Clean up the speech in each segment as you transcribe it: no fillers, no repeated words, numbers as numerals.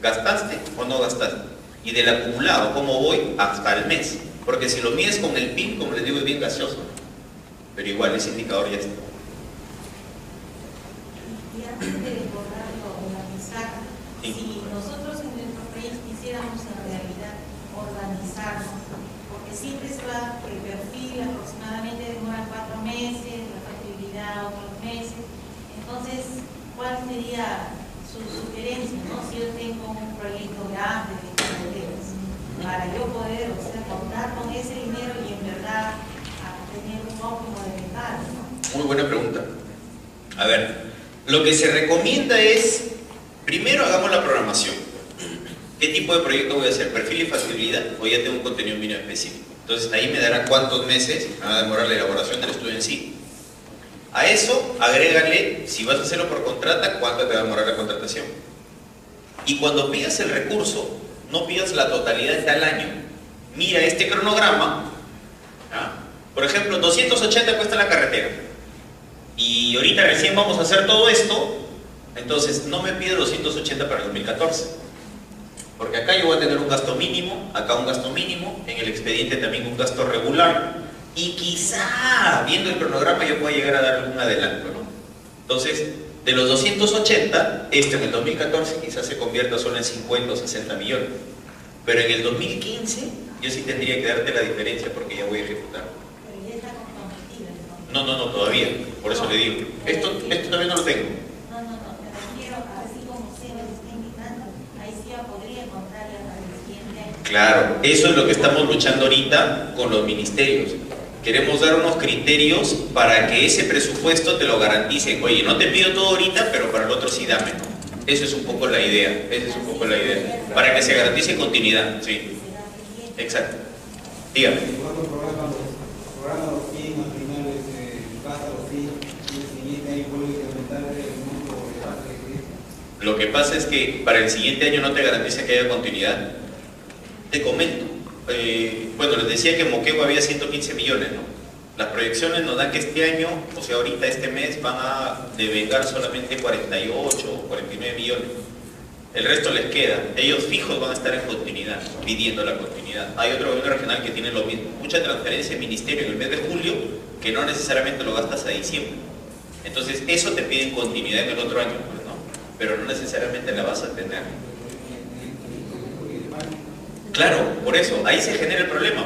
¿Gastaste o no gastaste? Y del acumulado, ¿cómo voy? Hasta el mes. Porque si lo mides con el PIB, como les digo, es bien gaseoso. Pero igual, ese indicador ya está. Y antes de organizar, sí. Si nosotros en nuestro país quisiéramos en realidad organizarnos, porque siempre se va el perfil, aproximadamente demora 4 meses, la factibilidad otros meses, entonces, ¿cuál sería su sugerencia, ¿no? Si yo tengo un proyecto grande de bodegas, para yo poder, contar con ese dinero y en verdad tener un óptimo de mercado, ¿no? Muy buena pregunta. A ver, lo que se recomienda es, primero hagamos la programación. ¿Qué tipo de proyecto voy a hacer? ¿Perfil y factibilidad? ¿O ya tengo un contenido mínimo específico? Entonces ahí me dará cuántos meses va a demorar la elaboración del estudio en sí. A eso, agrégale, si vas a hacerlo por contrata, cuánto te va a demorar la contratación. Y cuando pidas el recurso, no pidas la totalidad de tal año. Mira este cronograma. Por ejemplo, 280 cuesta la carretera. Y ahorita recién vamos a hacer todo esto. Entonces, no me pide 280 para el 2014. Porque acá yo voy a tener un gasto mínimo, acá un gasto mínimo, en el expediente también un gasto regular. Y quizá, viendo el cronograma, yo pueda llegar a dar algún adelanto, ¿no? Entonces, de los 280, esto en el 2014 quizás se convierta solo en 50 o 60 millones. Pero en el 2015, yo sí tendría que darte la diferencia porque ya voy a ejecutar. Pero ya está comprometida, ¿no? No, todavía. Por eso le digo. Esto todavía no lo tengo. No, me refiero a así como usted me está indicando, ahí sí ya podría encontrarla para el siguiente año. Claro, eso es lo que estamos luchando ahorita con los ministerios. Queremos dar unos criterios para que ese presupuesto te lo garantice. Oye, no te pido todo ahorita, pero para el otro sí dame. Esa es un poco la idea. Para que se garantice continuidad. Sí. Exacto. Dígame. ¿Cuántos programas los fin, al final pasa los fin, y el siguiente año vuelve a incrementar el monto de parte de Cristo? Lo que pasa es que para el siguiente año no te garantiza que haya continuidad. Te comento. Bueno, les decía que en Moquegua había 115 millones, ¿no? Las proyecciones nos dan que este año, o sea, ahorita este mes, van a devengar solamente 48 o 49 millones. El resto les queda. Ellos fijos van a estar en continuidad, pidiendo la continuidad. Hay otro gobierno regional que tiene lo mismo. Mucha transferencia de ministerio en el mes de julio, que no necesariamente lo gastas a diciembre. Entonces, eso te pide continuidad en el otro año, pues, ¿no? Pero no necesariamente la vas a tener. Claro, por eso, ahí se genera el problema.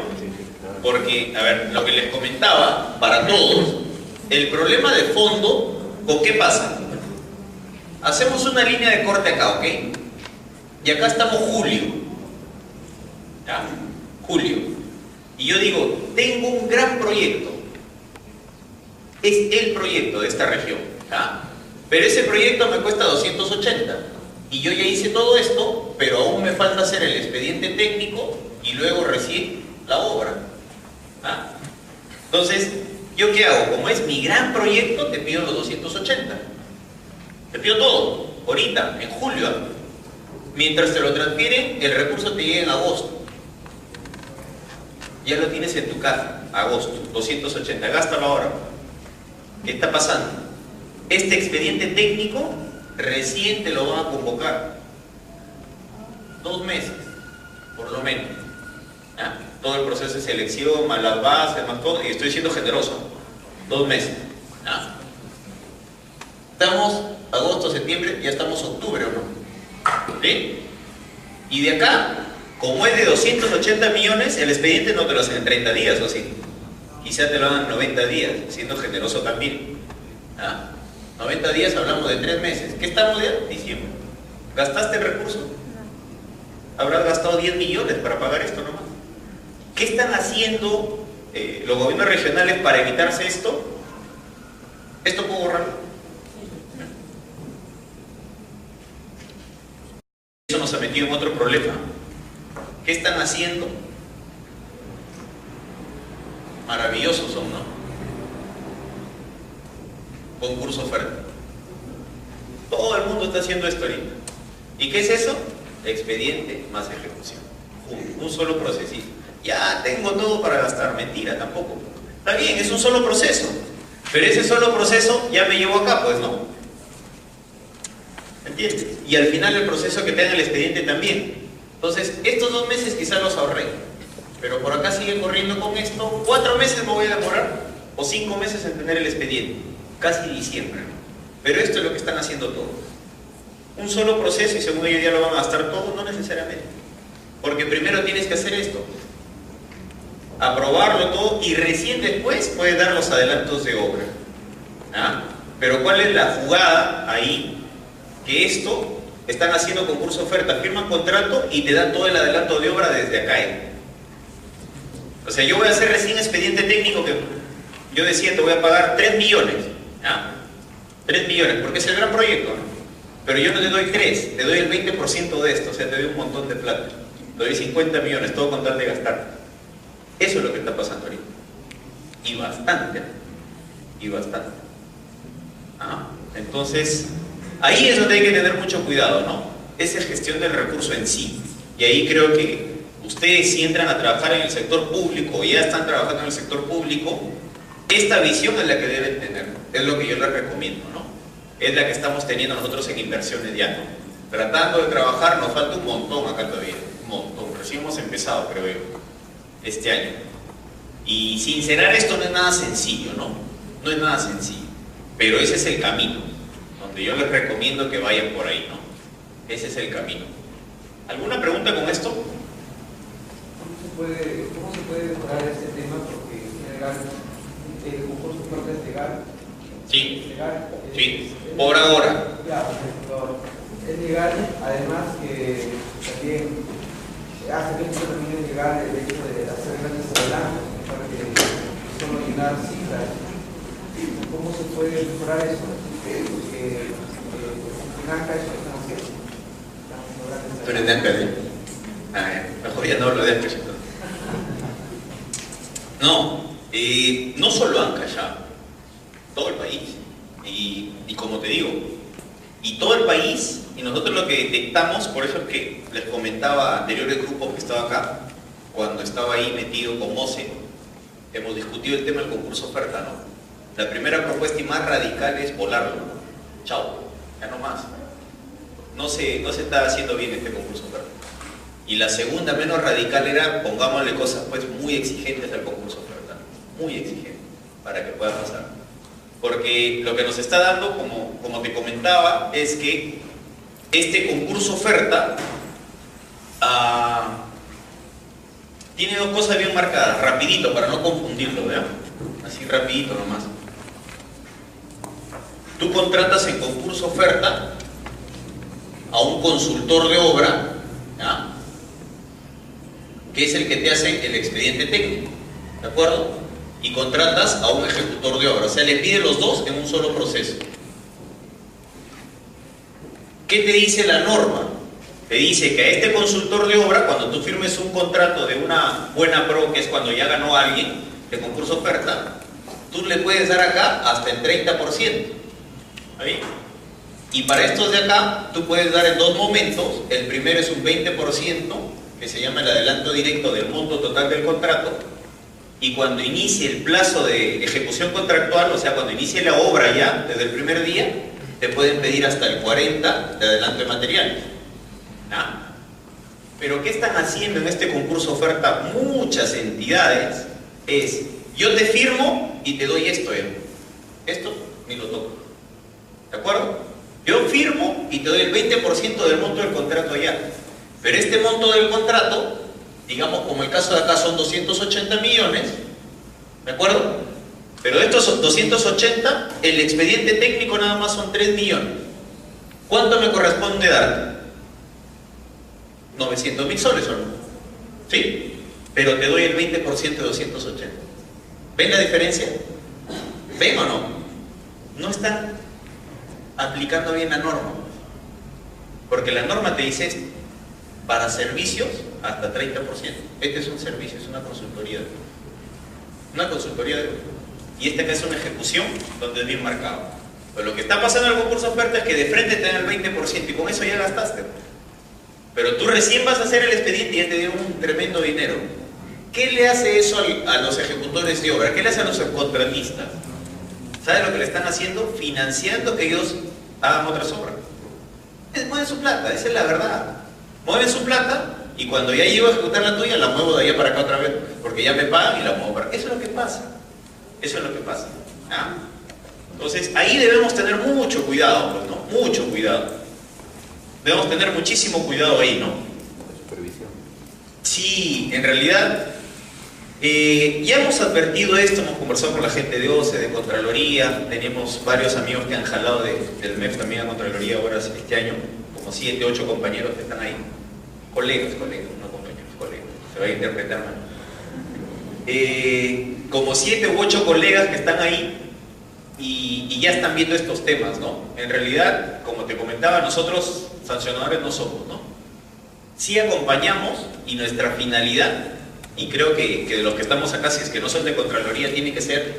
Porque, a ver, lo que les comentaba, para todos, el problema de fondo, ¿con qué pasa? Hacemos una línea de corte acá, ¿ok? Y acá estamos julio. ¿Ya? Julio. Y yo digo, tengo un gran proyecto. Es el proyecto de esta región. ¿Ya? Pero ese proyecto me cuesta 280. Y yo ya hice todo esto, pero aún me falta hacer el expediente técnico y luego recién la obra. ¿Ah? Entonces, ¿yo qué hago? Como es mi gran proyecto, te pido los 280. Te pido todo, ahorita, en julio. Mientras te lo transfieren, el recurso te llega en agosto. Ya lo tienes en tu caja, agosto, 280, gástalo ahora. ¿Qué está pasando? Este expediente técnico recién te lo van a convocar. 2 meses, por lo menos. ¿Ah? Todo el proceso de selección, más las bases, más todo, y estoy siendo generoso. 2 meses. ¿Ah? Estamos agosto, septiembre, ya estamos octubre, ¿o no? ¿Sí? Y de acá, como es de 280 millones, el expediente no te lo hacen en 30 días, ¿o sí? Quizá te lo hagan en 90 días, siendo generoso también. ¿Ah? 90 días hablamos de 3 meses. ¿Qué estamos ya? Diciembre. ¿Gastaste el recurso? Habrás gastado 10 millones para pagar esto nomás. ¿Qué están haciendo los gobiernos regionales para evitarse esto? ¿Esto puedo borrarlo? Eso nos ha metido en otro problema. ¿Qué están haciendo? Maravillosos son, ¿no? Concurso oferta. Todo el mundo está haciendo esto ahorita. ¿Y qué es eso? Expediente más ejecución. Un solo procesito. Ya tengo todo para gastar. Mentira, tampoco. Está bien, es un solo proceso. Pero ese solo proceso ya me llevó acá, pues no. ¿Entiendes? entiendes? Y al final el proceso que te dan el expediente también. Entonces, estos 2 meses quizás los ahorré, pero por acá sigue corriendo con esto. 4 meses me voy a demorar, o 5 meses en tener el expediente, casi diciembre, ¿no? Pero esto es lo que están haciendo todos. Un solo proceso y según ellos ya lo van a gastar todo, no necesariamente. Porque primero tienes que hacer esto, aprobarlo todo y recién después puedes dar los adelantos de obra. ¿Ah? Pero ¿cuál es la jugada ahí? Que esto, están haciendo concurso oferta, firman contrato y te dan todo el adelanto de obra desde acá. O sea, yo voy a hacer recién expediente técnico que yo decía te voy a pagar 3 millones. ¿Ah? 3 millones, porque es el gran proyecto, ¿no? Pero yo no te doy 3, te doy el 20% de esto, o sea, te doy un montón de plata. Te doy 50 millones, todo con tal de gastar. Eso es lo que está pasando ahorita. Y bastante. Y bastante. ¿Ah? Entonces, ahí es donde hay que tener mucho cuidado, ¿no? Esa es gestión del recurso en sí. Y ahí creo que ustedes, si entran a trabajar en el sector público o ya están trabajando en el sector público, esta visión es la que deben tener. Es lo que yo les recomiendo, ¿no? Es la que estamos teniendo nosotros en inversiones ya, ¿no? Tratando de trabajar, nos falta un montón acá todavía. Un montón. Recién hemos empezado, creo yo, este año. Y sincerar esto no es nada sencillo, ¿no? No es nada sencillo. Pero ese es el camino, donde yo les recomiendo que vayan por ahí, ¿no? Ese es el camino. ¿Alguna pregunta con esto? ¿Cómo se puede mejorar este tema? Porque es legal, el concurso propio es legal. Sí. Legal, Sí. Por ahora. Claro, es legal, además que también hace tiempo también es legal el hecho de hacer grandes adelantos, para que solo llenar cifras. ¿Cómo se puede mejorar eso? Porque en ANCA eso están haciendo. Tú eres de ANCA, ¿sí? Mejor ya no hablo de ANCA. No, no solo ANCA ya, todo el país. Y como te digo, y todo el país, y nosotros lo que detectamos, por eso es que les comentaba a anteriores grupos que estaba acá, cuando estaba ahí metido con MOSE, hemos discutido el tema del concurso oferta, ¿no? La primera propuesta y más radical es volarlo, ¿no? Chao, ya no más. No se está haciendo bien este concurso oferta. Y la segunda, menos radical, era pongámosle cosas pues muy exigentes al concurso oferta, muy exigentes, para que pueda pasar. Porque lo que nos está dando, como te comentaba, es que este concurso oferta tiene 2 cosas bien marcadas, rapidito, para no confundirlo, ¿verdad? Así rapidito nomás. Tú contratas en concurso oferta a un consultor de obra, ¿ya? Que es el que te hace el expediente técnico, ¿de acuerdo? Y contratas a un ejecutor de obra, o sea, le pide los dos en un solo proceso. ¿Qué te dice la norma? Te dice que a este consultor de obra, cuando tú firmes un contrato de una buena pro, que es cuando ya ganó alguien de concurso oferta, tú le puedes dar acá hasta el 30%. ¿Ahí? Y para estos de acá, tú puedes dar en 2 momentos. El primero es un 20%, que se llama el adelanto directo del monto total del contrato. Y cuando inicie el plazo de ejecución contractual, o sea, cuando inicie la obra ya, desde el primer día, te pueden pedir hasta el 40% de adelanto de materiales. ¿No? Pero ¿qué están haciendo en este concurso oferta muchas entidades? Es, yo te firmo y te doy esto, esto ni lo toco. ¿De acuerdo? Yo firmo y te doy el 20% del monto del contrato ya. Pero este monto del contrato, digamos como el caso de acá son 280 millones, ¿de acuerdo? Pero de estos 280, el expediente técnico nada más son 3 millones. ¿Cuánto me corresponde dar? 900.000 soles, ¿o no? ¿Sí? Pero te doy el 20% de 280. ¿Ven la diferencia? ¿Ven o no? No están aplicando bien la norma. Porque la norma te dice esto. Para servicios, hasta 30%. Este es un servicio, es una consultoría. Una consultoría de... Y este acá es una ejecución donde es bien marcado. Pero lo que está pasando en el concurso de oferta es que de frente te dan el 20% y con eso ya gastaste. Pero tú recién vas a hacer el expediente y ya te dio un tremendo dinero. ¿Qué le hace eso a los ejecutores de obra? ¿Qué le hace a los subcontratistas? ¿Sabes lo que le están haciendo? Financiando que ellos hagan otras obras. Mueven su plata, esa es la verdad. Mueven su plata y cuando ya llego a ejecutar la tuya, la muevo de allá para acá otra vez, porque ya me pagan y la muevo para acá. Eso es lo que pasa. Eso es lo que pasa. ¿Ah? Entonces, ahí debemos tener mucho cuidado, pues, ¿no? Mucho cuidado. Debemos tener muchísimo cuidado ahí, ¿no? Supervisión. Sí, en realidad, ya hemos advertido esto, hemos conversado con la gente de OCE, de Contraloría, tenemos varios amigos que han jalado del MEF también a Contraloría ahora este año, como 7, 8 compañeros que están ahí. Colegas, no compañeros, colegas, se va a interpretar mal. Como 7 u 8 colegas que están ahí y ya están viendo estos temas, ¿no? En realidad, como te comentaba, nosotros sancionadores no somos, ¿no? Sí acompañamos y nuestra finalidad, y creo que de los que estamos acá, si es que no son de Contraloría, tiene que ser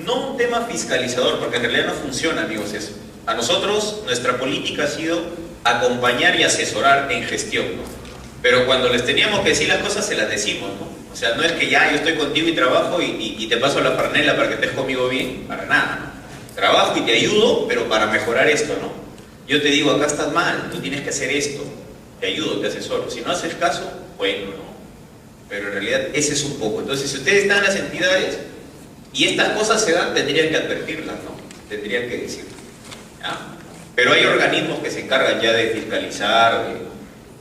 no un tema fiscalizador, porque en realidad no funciona, amigos, eso. A nosotros, nuestra política ha sido acompañar y asesorar en gestión, ¿no? Pero cuando les teníamos que decir las cosas, se las decimos, ¿no? O sea, no es que ya yo estoy contigo y trabajo y te paso la franela para que estés conmigo bien, para nada, ¿no? Trabajo y te ayudo, pero para mejorar esto, ¿no? Yo te digo, acá estás mal, tú tienes que hacer esto, te ayudo, te asesoro. Si no haces caso, bueno, ¿no? Pero en realidad ese es un poco. Entonces, si ustedes están en las entidades y estas cosas se dan, tendrían que advertirlas, ¿no? Tendrían que decir, ¿ya? Pero hay organismos que se encargan ya de fiscalizar,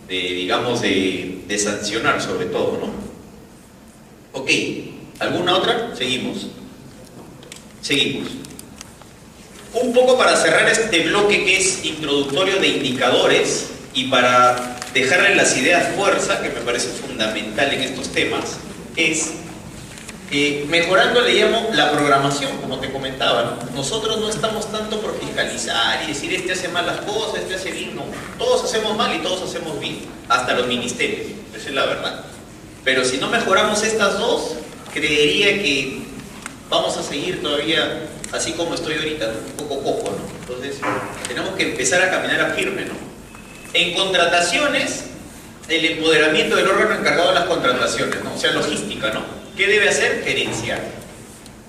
digamos, de sancionar sobre todo, ¿no? Ok, ¿alguna otra? Seguimos. Seguimos. Un poco para cerrar este bloque que es introductorio de indicadores y para dejarle las ideas fuerza, que me parece fundamental en estos temas, es mejorando, le llamo, la programación, como te comentaba, ¿no? Nosotros no estamos tanto por fiscalizar y decir este hace mal las cosas, este hace bien, no. Todos hacemos mal y todos hacemos bien, hasta los ministerios, esa es la verdad. Pero si no mejoramos estas dos, creería que vamos a seguir todavía así como estoy ahorita, ¿no? Un poco cojo, ¿no? Entonces, tenemos que empezar a caminar a firme, ¿no? En contrataciones, el empoderamiento del órgano encargado de las contrataciones, ¿no? O sea, logística, ¿no? ¿Qué debe hacer? Gerenciar.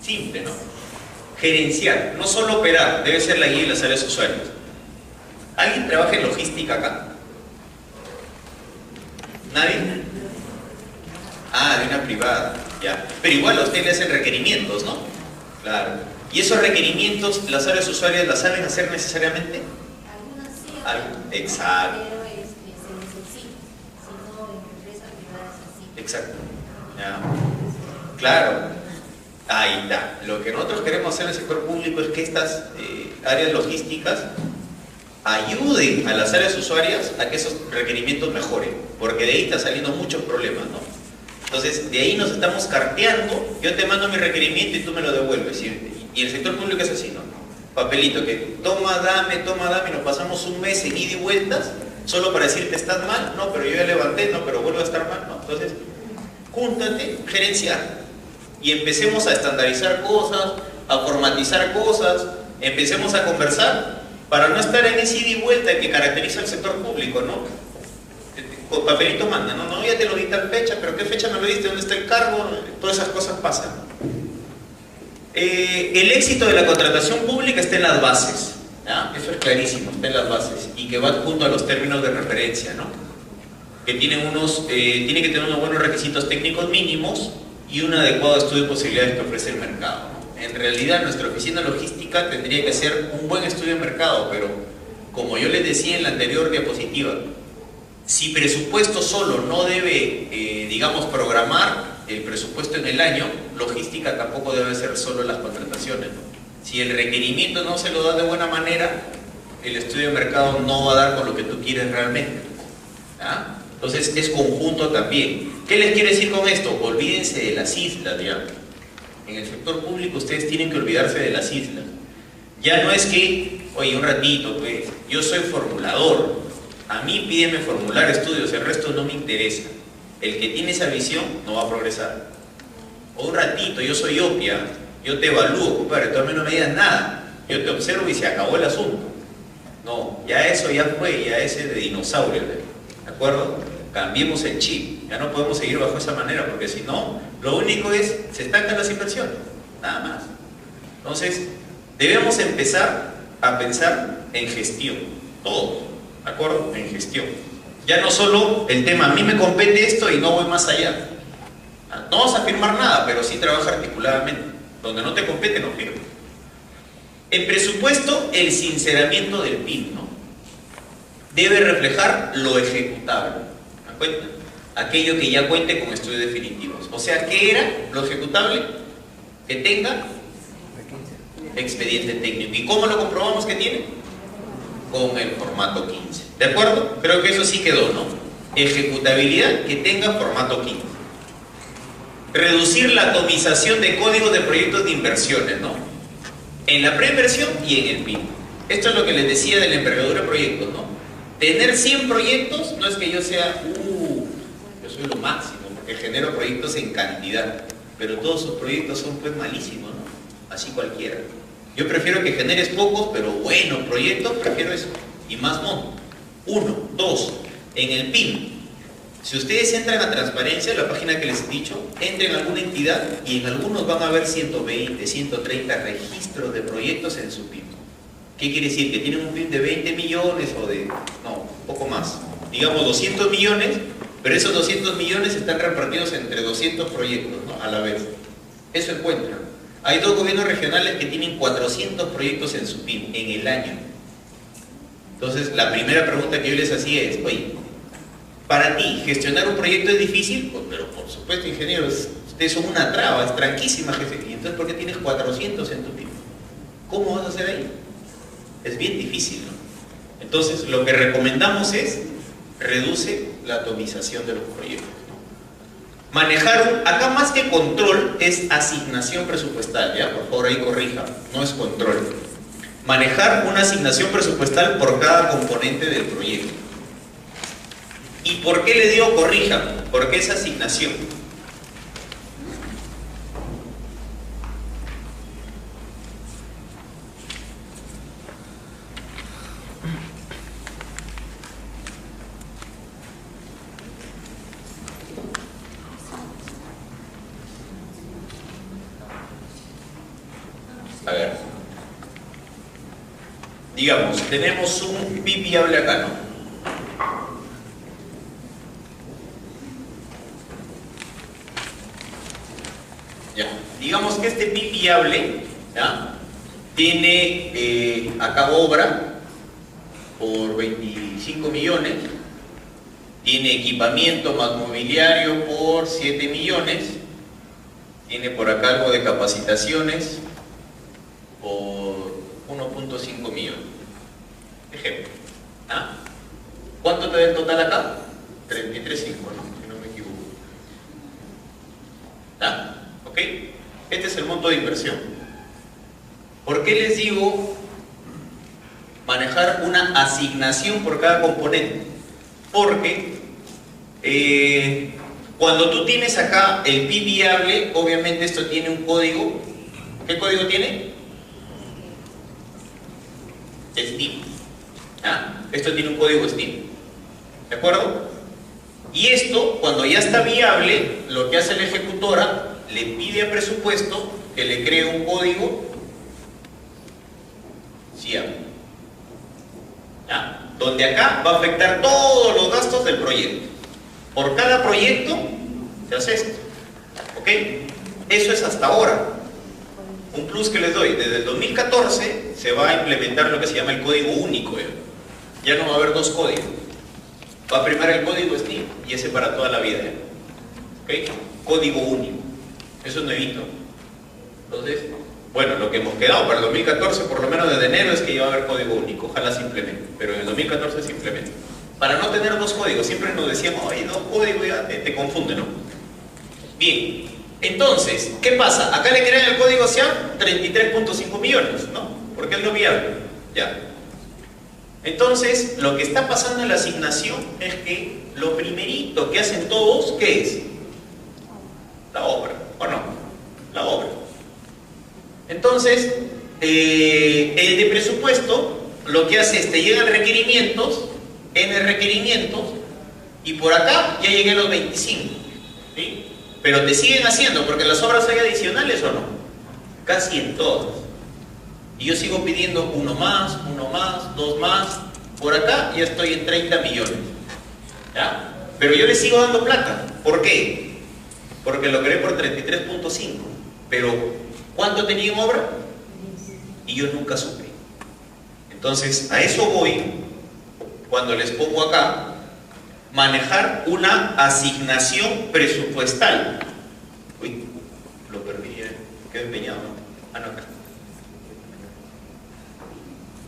Simple, ¿no? Gerenciar, no solo operar, debe ser la guía de las áreas usuarias. ¿Alguien trabaja en logística acá? ¿Nadie? Ah, de una privada, ya. Pero igual a usted le hacen requerimientos, ¿no? Claro. ¿Y esos requerimientos las áreas usuarias las saben hacer necesariamente? Algunas sí, exacto. pero se necesita, si no en empresas privadas así. Exacto. Ya. Claro. Ahí está. Lo que nosotros queremos hacer en el sector público es que estas áreas logísticas ayuden a las áreas usuarias a que esos requerimientos mejoren, porque de ahí están saliendo muchos problemas, ¿no? Entonces, de ahí nos estamos carteando, yo te mando mi requerimiento y tú me lo devuelves. Y el sector público es así, ¿no? Papelito que toma, dame, y nos pasamos un mes en ida y vueltas, solo para decirte estás mal, no, pero yo ya levanté, no, pero vuelvo a estar mal, no. Entonces, júntate, gerenciar, y empecemos a estandarizar cosas, a formatizar cosas, empecemos a conversar, para no estar en ese ida y vuelta que caracteriza al sector público, ¿no? Papelito manda, no, ya te lo di tal fecha, pero ¿qué fecha me lo diste? ¿Dónde está el cargo? Todas esas cosas pasan. El éxito de la contratación pública está en las bases, ¿ya? Eso es clarísimo, está en las bases, y que va junto a los términos de referencia, ¿no? Que tiene que tener unos buenos requisitos técnicos mínimos y un adecuado estudio de posibilidades que ofrece el mercado, ¿no? En realidad, nuestra oficina logística tendría que hacer un buen estudio de mercado, pero como yo les decía en la anterior diapositiva, si presupuesto solo no debe, digamos, programar el presupuesto en el año, logística tampoco debe ser solo las contrataciones, ¿no? Si el requerimiento no se lo da de buena manera, el estudio de mercado no va a dar con lo que tú quieres realmente, ¿ya? Entonces es conjunto también. ¿Qué les quiero decir con esto? Olvídense de las islas, ¿ya? En el sector público ustedes tienen que olvidarse de las islas. Ya no es que, oye, un ratito, pues, yo soy formulador, a mí pídeme formular estudios, el resto no me interesa. El que tiene esa visión no va a progresar. O un ratito, yo soy opia, yo te evalúo, compadre, tú a mí no me digas nada, yo te observo y se acabó el asunto. No, ya eso ya fue, ya ese de dinosaurio, ¿de acuerdo? Cambiemos el chip, ya no podemos seguir bajo esa manera, porque si no, lo único es, se estancan las inversiones, nada más. Entonces, debemos empezar a pensar en gestión, todos. ¿de acuerdo? En gestión. Ya no solo el tema, a mí me compete esto y no voy más allá. No vas a firmar nada, pero sí trabaja articuladamente. Donde no te compete, no firma. En presupuesto, el sinceramiento del PIN, ¿no? Debe reflejar lo ejecutable. ¿Me das cuenta? Aquello que ya cuente con estudios definitivos. O sea, ¿qué era lo ejecutable? Que tenga expediente técnico. ¿Y cómo lo comprobamos que tiene? Con el formato 15. ¿De acuerdo? Creo que eso sí quedó, ¿no? Ejecutabilidad que tenga formato 15. Reducir la atomización de códigos de proyectos de inversiones, ¿no? En la preinversión y en el PIN. Esto es lo que les decía de la envergadura de proyectos, ¿no? Tener 100 proyectos no es que yo sea, yo soy lo máximo, porque genero proyectos en cantidad, pero todos sus proyectos son pues malísimos, ¿no? Así cualquiera. Yo prefiero que generes pocos, pero buenos proyectos, prefiero eso. Y más monto. 1, 2, en el PIN. Si ustedes entran a transparencia, la página que les he dicho, entren a alguna entidad y en algunos van a ver 120, 130 registros de proyectos en su PIN. ¿Qué quiere decir? Que tienen un PIN de 20 millones o de, no, un poco más. Digamos 200 millones, pero esos 200 millones están repartidos entre 200 proyectos, ¿no? A la vez. Eso encuentran. Hay 2 gobiernos regionales que tienen 400 proyectos en su PIN en el año. Entonces, la primera pregunta que yo les hacía es, oye, para ti, ¿gestionar un proyecto es difícil? Pues, pero por supuesto, ingenieros, ustedes son una traba, es tranquísima gestión. ¿Y entonces por qué tienes 400 en tu PIN? ¿Cómo vas a hacer ahí? Es bien difícil, ¿no? Entonces, lo que recomendamos es, reduce la atomización de los proyectos, ¿no? Manejar, acá más que control, es asignación presupuestal, ¿ya? Por favor, ahí corrija, no es control. Manejar una asignación presupuestal por cada componente del proyecto. ¿Y por qué le digo corrija? Porque es asignación. A ver. Digamos, tenemos un PIB viable acá, ¿no? Ya. Digamos que este PIB viable, ¿ya? Tiene acá obra por 25 millones, tiene equipamiento más mobiliario por 7 millones, tiene por acá algo de capacitaciones por 1.5 millones. Ejemplo. ¿Ah? ¿Cuánto te da el total acá? 33.5, ¿no? Si no me equivoco. ¿Ah? ¿Ok? Este es el monto de inversión. ¿Por qué les digo manejar una asignación por cada componente? Porque cuando tú tienes acá el PIB viable, obviamente esto tiene un código. ¿Qué código tiene? STIM. ¿Ah? Esto tiene un código STIM. ¿De acuerdo? Y esto, cuando ya está viable, lo que hace la ejecutora, le pide a presupuesto que le cree un código CIAP. ¿Ah? Donde acá va a afectar todos los gastos del proyecto. Por cada proyecto se hace esto. ¿Ok? Eso es hasta ahora. Un plus que les doy, desde el 2014 se va a implementar lo que se llama el código único. Ya no va a haber 2 códigos. Va a primar el código STIM y ese para toda la vida. ¿Ok? Código único. Eso es nuevito. Entonces, bueno, lo que hemos quedado para el 2014, por lo menos desde enero, es que iba a haber código único. Ojalá se implemente. Pero en el 2014 se implementa. Para no tener 2 códigos, siempre nos decíamos, oye, 2 códigos ya te confunde, ¿no? Bien. Entonces, ¿qué pasa? Acá le crean el código SIAP 33.5 millones, ¿no? Porque es lo viable. Ya. Entonces, lo que está pasando en la asignación es que lo primerito que hacen todos, ¿qué es? La obra, ¿o no? La obra. Entonces, el de presupuesto, lo que hace es, te llegan requerimientos, N requerimientos, y por acá ya llegué a los 25, ¿sí? Pero te siguen haciendo, porque las obras hay adicionales o no, casi en todas. Y yo sigo pidiendo 1 más, 2 más, Por acá ya estoy en 30 millones. ¿Ya? Pero yo le sigo dando plata. ¿Por qué? Porque lo creé por 33.5. Pero, ¿cuánto tenía en obra? Y yo nunca supe. Entonces, a eso voy cuando les pongo acá, manejar una asignación presupuestal. Uy, lo perdí, quedé empeñado. Ah, no, acá.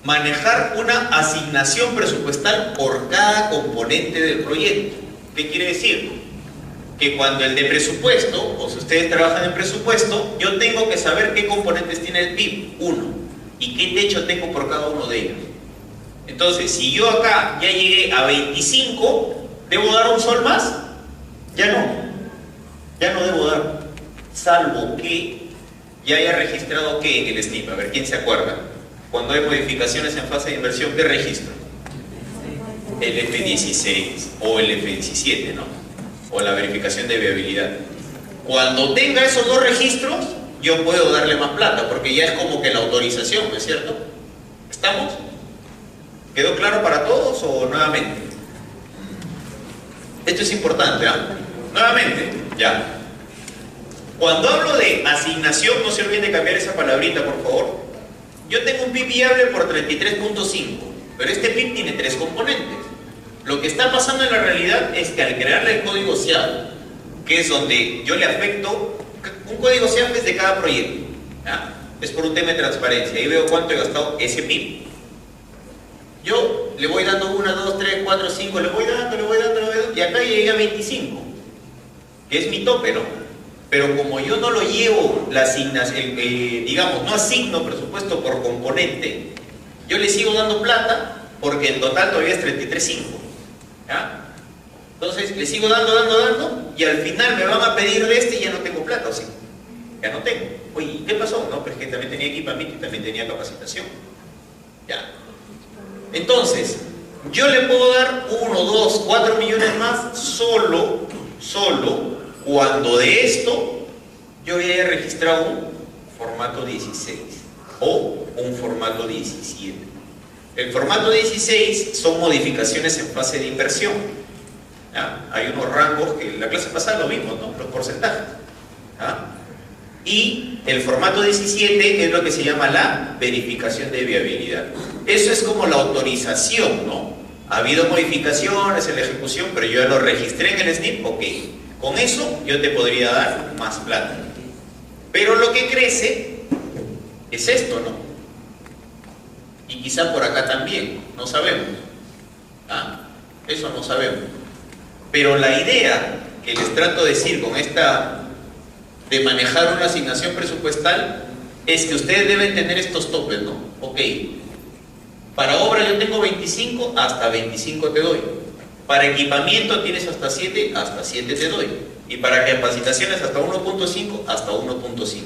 Manejar una asignación presupuestal por cada componente del proyecto. ¿Qué quiere decir? Que cuando el de presupuesto, o si ustedes trabajan en presupuesto, yo tengo que saber qué componentes tiene el PIB, uno, y qué techo tengo por cada uno de ellos. Entonces, si yo acá ya llegué a 25, ¿debo dar un sol más? Ya no debo dar, salvo que ya haya registrado que en el SNIP. A ver, ¿quién se acuerda? Cuando hay modificaciones en fase de inversión, ¿qué registro? El F16 o el F17, ¿no? O la verificación de viabilidad. Cuando tenga esos dos registros, yo puedo darle más plata, porque ya es como que la autorización, ¿no es cierto? ¿Estamos? ¿Quedó claro para todos o nuevamente? Esto es importante, ¿ah? Nuevamente, ya. Cuando hablo de asignación, no se olviden de cambiar esa palabrita, por favor. Yo tengo un PIB viable por 33.5, pero este PIB tiene 3 componentes. Lo que está pasando en la realidad es que al crearle el código SIAP, que es donde yo le afecto, un código SIAP es de cada proyecto, ¿ya? Es por un tema de transparencia, ahí veo cuánto he gastado ese PIB. Yo le voy dando 1, 2, 3, 4, 5, le voy dando, y acá llegué a 25, que es mi tope, ¿no? Pero como yo no lo llevo, la asignación, digamos, no asigno presupuesto por componente, yo le sigo dando plata porque el total todavía es 33.5. ¿Ya? Entonces le sigo dando, y al final me van a pedir de este y ya no tengo plata, ¿o sí? Ya no tengo. Oye, ¿qué pasó? No, pero es que también tenía equipamiento y también tenía capacitación. ¿Ya? Entonces, yo le puedo dar 1, 2, 4 millones más solo cuando de esto yo ya haya registrado un formato 16 o un formato 17. El formato 16 son modificaciones en fase de inversión. ¿Ya? Hay unos rangos que en la clase pasada lo vimos, ¿no? Los porcentajes. ¿Ya? Y el formato 17 es lo que se llama la verificación de viabilidad. Eso es como la autorización, ¿no? Ha habido modificaciones en la ejecución, pero yo ya lo registré en el SNIP, ok. Con eso yo te podría dar más plata. Pero lo que crece es esto, ¿no? Y quizá por acá también, no sabemos. ¿Ah? Eso no sabemos. Pero la idea que les trato de decir con esta de manejar una asignación presupuestal es que ustedes deben tener estos topes, ¿no? Ok, para obra yo tengo 25, hasta 25 te doy. Para equipamiento tienes hasta 7, hasta 7 te doy. Y para capacitaciones hasta 1.5, hasta 1.5.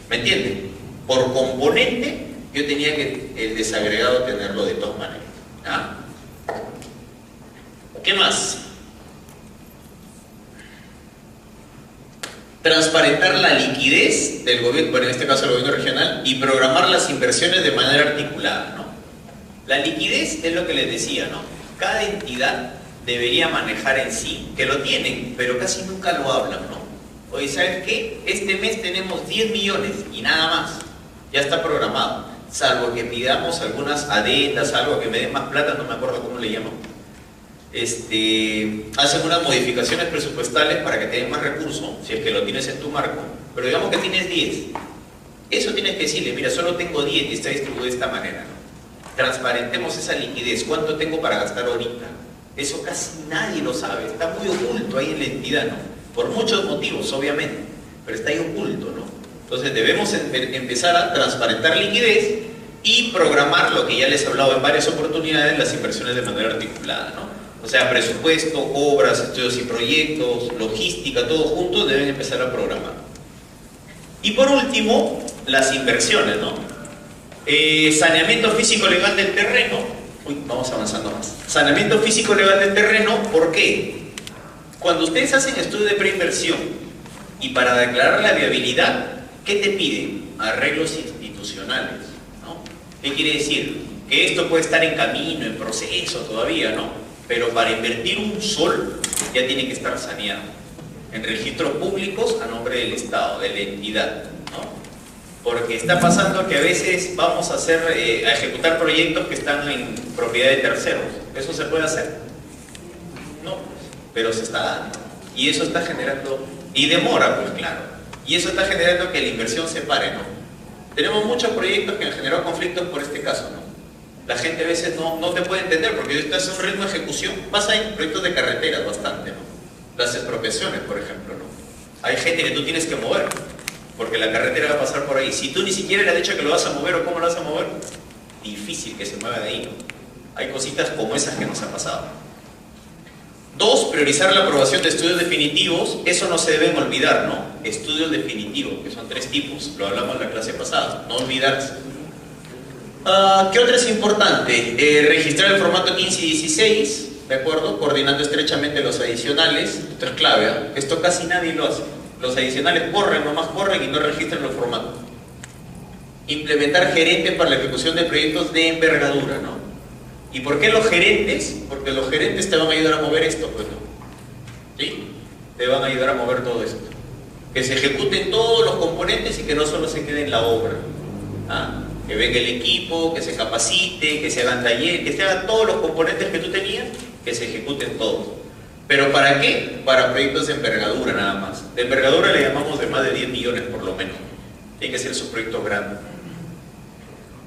¿Me entienden? Por componente yo tenía que el desagregado tenerlo de todas maneras. ¿Ah? ¿Qué más? Transparentar la liquidez del gobierno, bueno, en este caso el gobierno regional, y programar las inversiones de manera articulada, ¿no? La liquidez es lo que les decía, ¿no? Cada entidad debería manejar en sí, que lo tienen, pero casi nunca lo hablan, ¿no? Oye, ¿sabes qué? Este mes tenemos 10 millones y nada más, ya está programado, salvo que pidamos algunas adendas, algo que me den más plata, no me acuerdo cómo le llaman. Hacen unas modificaciones presupuestales para que te den más recursos, si es que lo tienes en tu marco, pero digamos que tienes 10. Eso tienes que decirle, mira, solo tengo 10 y está distribuido de esta manera, ¿no? Transparentemos esa liquidez, ¿cuánto tengo para gastar ahorita? Eso casi nadie lo sabe, está muy oculto ahí en la entidad, ¿no? Por muchos motivos, obviamente, pero está ahí oculto, ¿no? Entonces debemos empezar a transparentar liquidez y programar lo que ya les he hablado en varias oportunidades, las inversiones de manera articulada, ¿no? O sea, presupuesto, obras, estudios y proyectos, logística, todo junto, deben empezar a programar. Y por último, las inversiones, ¿no? Saneamiento físico legal del terreno. Uy, vamos avanzando más. Saneamiento físico legal del terreno, ¿por qué? Cuando ustedes hacen estudio de preinversión y para declarar la viabilidad, ¿qué te piden? Arreglos institucionales, ¿no? ¿Qué quiere decir? que esto puede estar en camino, en proceso todavía, ¿no? Pero para invertir un sol ya tiene que estar saneado en registros públicos a nombre del Estado, de la entidad, ¿no? Porque está pasando que a veces vamos a ejecutar proyectos que están en propiedad de terceros. ¿Eso se puede hacer? No, pero se está dando. Y eso está generando, y demora, pues claro, y eso está generando que la inversión se pare, ¿no? Tenemos muchos proyectos que han generado conflictos por este caso, ¿no? La gente a veces no te puede entender porque estás en un ritmo de ejecución. Pasa en proyectos de carreteras bastante, ¿no? Las expropiaciones, por ejemplo, ¿no? Hay gente que tú tienes que mover porque la carretera va a pasar por ahí. Si tú ni siquiera le has dicho que lo vas a mover o cómo lo vas a mover, difícil que se mueva de ahí, ¿no? Hay cositas como esas que nos ha pasado. 2, priorizar la aprobación de estudios definitivos. Eso no se deben olvidar, ¿no? Estudios definitivos, que son 3 tipos. Lo hablamos en la clase pasada. No olvidarse. ¿Qué otro es importante? Registrar el formato 15 y 16, ¿de acuerdo? Coordinando estrechamente los adicionales. Esto es clave, ¿eh? Esto casi nadie lo hace. Los adicionales corren, nomás corren y no registran los formatos. Implementar gerentes para la ejecución de proyectos de envergadura, ¿no? ¿Y por qué los gerentes? Porque los gerentes te van a ayudar a mover esto, pues, ¿no? ¿Sí? Te van a ayudar a mover todo esto. Que se ejecuten todos los componentes y que no solo se quede en la obra. ¿Ah? Que venga el equipo, que se capacite, que se hagan talleres, que se hagan todos los componentes que tú tenías, que se ejecuten todos. ¿Pero para qué? Para proyectos de envergadura nada más. De envergadura le llamamos de más de 10 millones por lo menos. Tiene que ser su proyecto grande.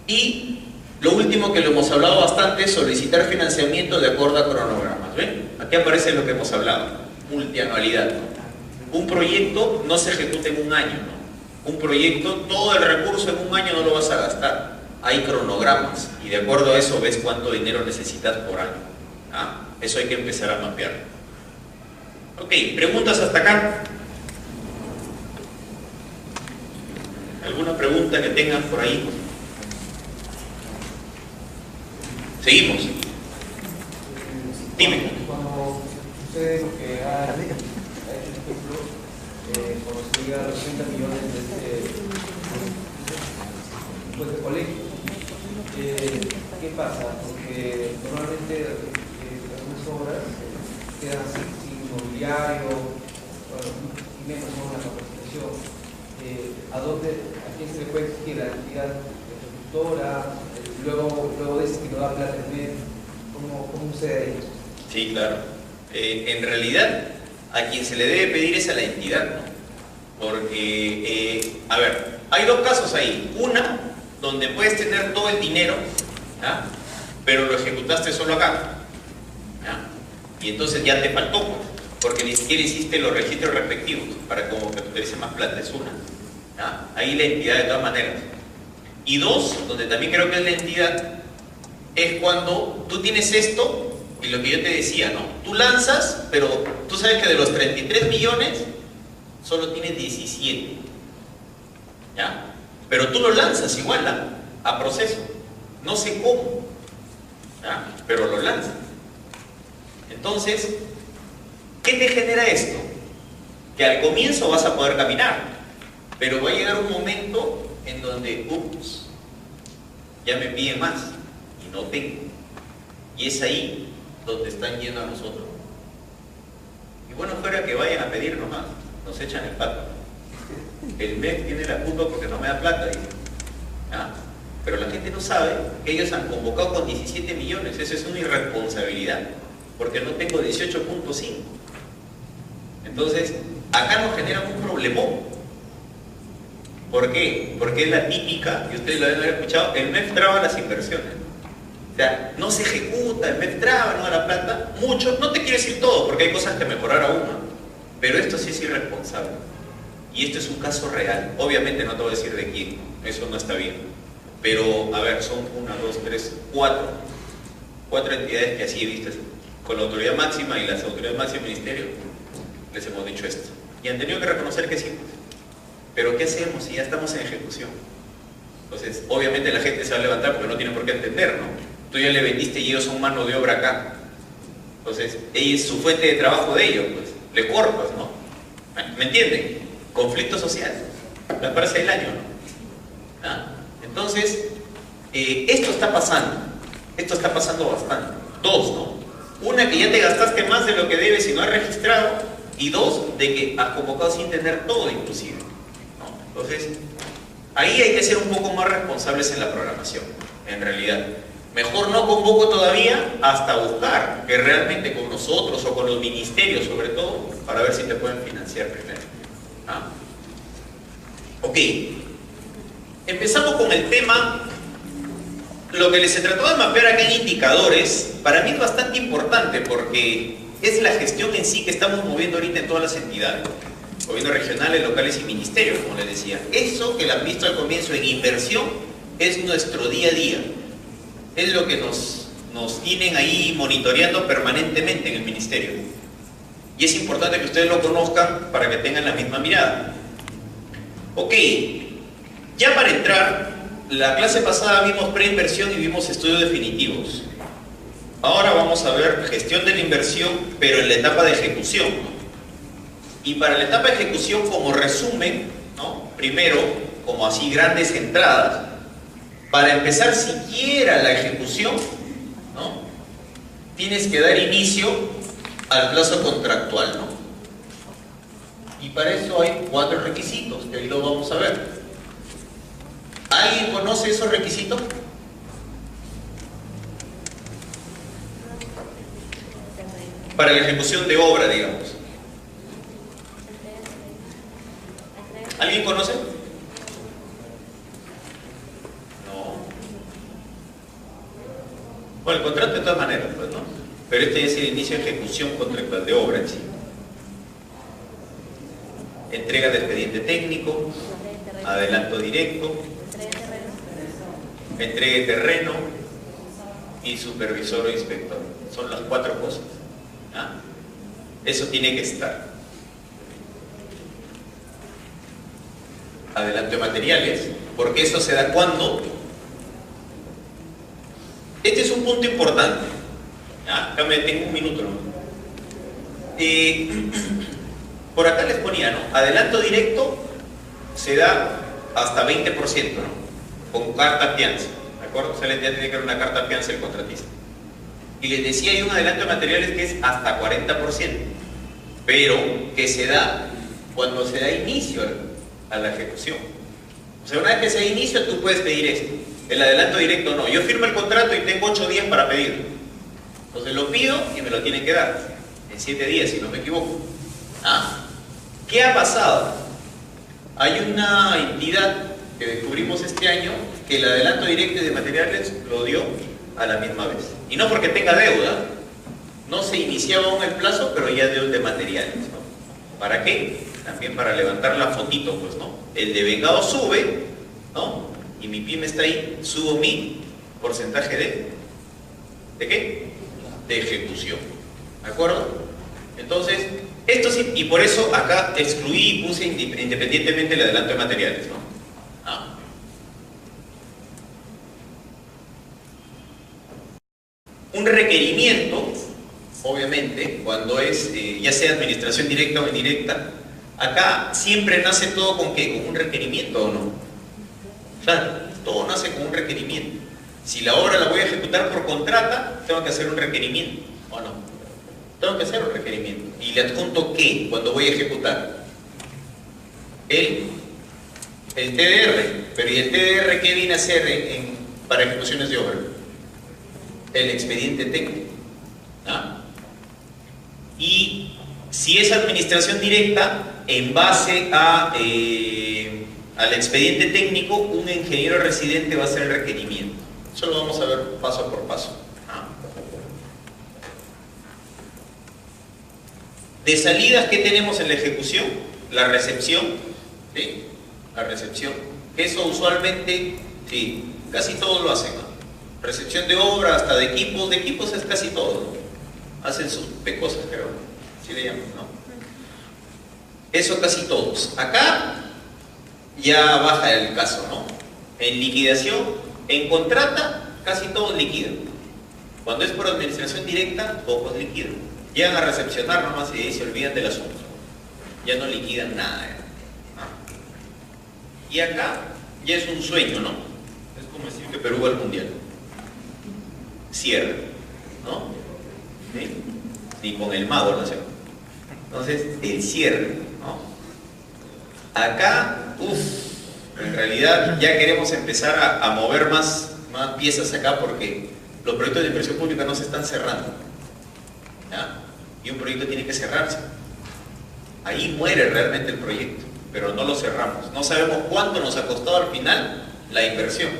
Y lo último que lo hemos hablado bastante es solicitar financiamiento de acuerdo a cronogramas. ¿Ven? Aquí aparece lo que hemos hablado. Multianualidad, ¿no? Un proyecto no se ejecuta en un año, ¿no? Un proyecto, todo el recurso en un año no lo vas a gastar. Hay cronogramas y de acuerdo a eso ves cuánto dinero necesitas por año. ¿Ah? Eso hay que empezar a mapear. Ok, ¿preguntas hasta acá? ¿Alguna pregunta que tengan por ahí? Seguimos. Dime. Cuando sucede lo que ha hecho, cuando se llega a los 30 millones de colegio, ¿qué pasa? Porque normalmente algunas obras quedan sin mobiliario, bueno, y menos con la capacitación. ¿A quién se le puede exigir? ¿La entidad ejecutora? Luego dice que no da plata en medio. ¿Cómo sucede ahí? Sí, claro. En realidad, a quien se le debe pedir es a la entidad, ¿no? Porque, a ver, hay 2 casos ahí. Una, donde puedes tener todo el dinero, ¿ya? Pero lo ejecutaste solo acá, ¿ya? Y entonces ya te faltó, pues, porque ni siquiera hiciste los registros respectivos para como que te dice más plata. Es una, ¿ya? Ahí la entidad de todas maneras. Y 2, donde también creo que es la entidad, es cuando tú tienes esto y lo que yo te decía, ¿no? Tú lanzas, pero tú sabes que de los 33 millones solo tienes 17, ¿ya? Pero tú lo lanzas igual a proceso, no sé cómo, ¿ya? Pero lo lanzas. Entonces, ¿qué te genera esto? Que al comienzo vas a poder caminar, pero va a llegar un momento en donde, ups, ya me piden más y no tengo. Y es ahí donde están yendo a nosotros. Y bueno, fuera que vayan a pedirnos más, nos echan el pato. El MEF tiene la culpa porque no me da plata, dice. ¿Ah? Pero la gente no sabe que ellos han convocado con 17 millones. Eso es una irresponsabilidad, porque no tengo 18.5. Entonces, acá nos generan un problemón. ¿Por qué? Porque es la típica, y ustedes lo deben haber escuchado, el MEF traba las inversiones. O sea, no se ejecuta, el MEF traba, no da la plata. Mucho, no te quiero decir todo, porque hay cosas que mejorar aún, ¿no? Pero esto sí es irresponsable. Y esto es un caso real. Obviamente no te voy a decir de quién, eso no está bien. Pero, a ver, son 1, 2, 3, 4 entidades que así he visto. Con la autoridad máxima y las autoridades máximas del ministerio les hemos dicho esto. Y han tenido que reconocer que sí. Pero ¿qué hacemos si ya estamos en ejecución? Entonces, obviamente la gente se va a levantar porque no tiene por qué entender, ¿no? Tú ya le vendiste y ellos son mano de obra acá. Entonces, ella es su fuente de trabajo de ellos, pues. Le cortas, ¿no? ¿Me entienden? Conflicto social. Me parece el año, ¿no? ¿Ah? Entonces, esto está pasando. Esto está pasando bastante. Dos, ¿no? Una, que ya te gastaste más de lo que debes y no has registrado. Y dos, de que has convocado sin tener todo inclusive, ¿no? Entonces, ahí hay que ser un poco más responsables en la programación, en realidad. Mejor no convoco todavía hasta buscar que realmente con nosotros o con los ministerios sobre todo, para ver si te pueden financiar primero. ¿Ah? Ok, empezamos con el tema. Lo que les he tratado de mapear acá en indicadores, para mí es bastante importante porque es la gestión en sí que estamos moviendo ahorita en todas las entidades, gobiernos regionales, locales y ministerios, como les decía. Eso que lo han visto al comienzo en inversión es nuestro día a día. Es lo que nos tienen ahí monitoreando permanentemente en el ministerio. Y es importante que ustedes lo conozcan para que tengan la misma mirada. Ok, ya para entrar, la clase pasada vimos preinversión y vimos estudios definitivos. Ahora vamos a ver gestión de la inversión, pero en la etapa de ejecución. Y para la etapa de ejecución, como resumen, ¿no? Primero, como así grandes entradas, para empezar siquiera la ejecución, ¿no? Tienes que dar inicio al plazo contractual, ¿no? Y para eso hay 4 requisitos, que ahí lo vamos a ver. ¿Alguien conoce esos requisitos? Para la ejecución de obra, digamos. ¿Alguien conoce? No. Bueno, el contrato de todas maneras, pues, ¿no? Pero este es el inicio de ejecución contractual de obra en sí. Entrega de expediente técnico, adelanto directo, entrega de terreno y supervisor o inspector. Son las 4 cosas. ¿Ah? Eso tiene que estar. Adelanto de materiales, porque eso se da cuando. Este es un punto importante. Acá me tengo un minuto, ¿no? Por acá les ponía, ¿no? Adelanto directo se da hasta 20%, ¿no? Con carta fianza, ¿de acuerdo? O sea, ya tiene que haber una carta fianza el contratista. Y les decía, hay un adelanto de materiales que es hasta 40%, pero que se da cuando se da inicio a la ejecución. O sea, una vez que se da inicio, tú puedes pedir esto. El adelanto directo no. Yo firmo el contrato y tengo 8 días para pedirlo. Entonces lo pido y me lo tienen que dar en 7 días, si no me equivoco. ¿Qué ha pasado? Hay una entidad que descubrimos este año que el adelanto directo de materiales lo dio a la misma vez. Y no porque tenga deuda, no se iniciaba aún el plazo, pero ya dio el de materiales, ¿no? ¿Para qué? También para levantar la fotito, pues, ¿no? El de vengado sube, ¿no? Y mi pyme está ahí, subo mi porcentaje ¿de qué? De ejecución, ¿de acuerdo? Entonces, esto sí, y por eso acá excluí y puse independientemente el adelanto de materiales, ¿no? Un requerimiento, obviamente, cuando es ya sea administración directa o indirecta, acá siempre nace todo con ¿qué? ¿Con un requerimiento o no? Claro, todo nace con un requerimiento. Si la obra la voy a ejecutar por contrata, tengo que hacer un requerimiento, ¿o no? Tengo que hacer un requerimiento. ¿Y le adjunto qué cuando voy a ejecutar? El TDR. Pero ¿y el TDR qué viene a hacer para ejecuciones de obra? El expediente técnico. Y si es administración directa, en base al expediente técnico, un ingeniero residente va a hacer el requerimiento. Eso lo vamos a ver paso por paso. De salidas, ¿qué tenemos en la ejecución? La recepción, ¿sí? La recepción. Eso usualmente, sí, casi todos lo hacen, ¿no? Recepción de obra, hasta de equipos es casi todo, ¿no? Hacen sus cosas, creo, así le llaman, ¿no? Eso casi todos. Acá ya baja el caso, ¿no? En liquidación, en contrata, casi todos liquidan. Cuando es por administración directa, pocos liquidan. Llegan a recepcionar nomás y se olvidan del asunto. Ya no liquidan nada. Y acá ya es un sueño, ¿no? Es como decir que Perú va al mundial. cierre, ¿no? ¿Sí? Ni con el mago, ¿no es cierto? Entonces, el cierre, ¿no? Acá, en realidad ya queremos empezar a mover más piezas acá porque los proyectos de inversión pública no se están cerrando, ¿ya? Y un proyecto tiene que cerrarse. Ahí muere realmente el proyecto, pero no lo cerramos. No sabemos cuánto nos ha costado al final la inversión,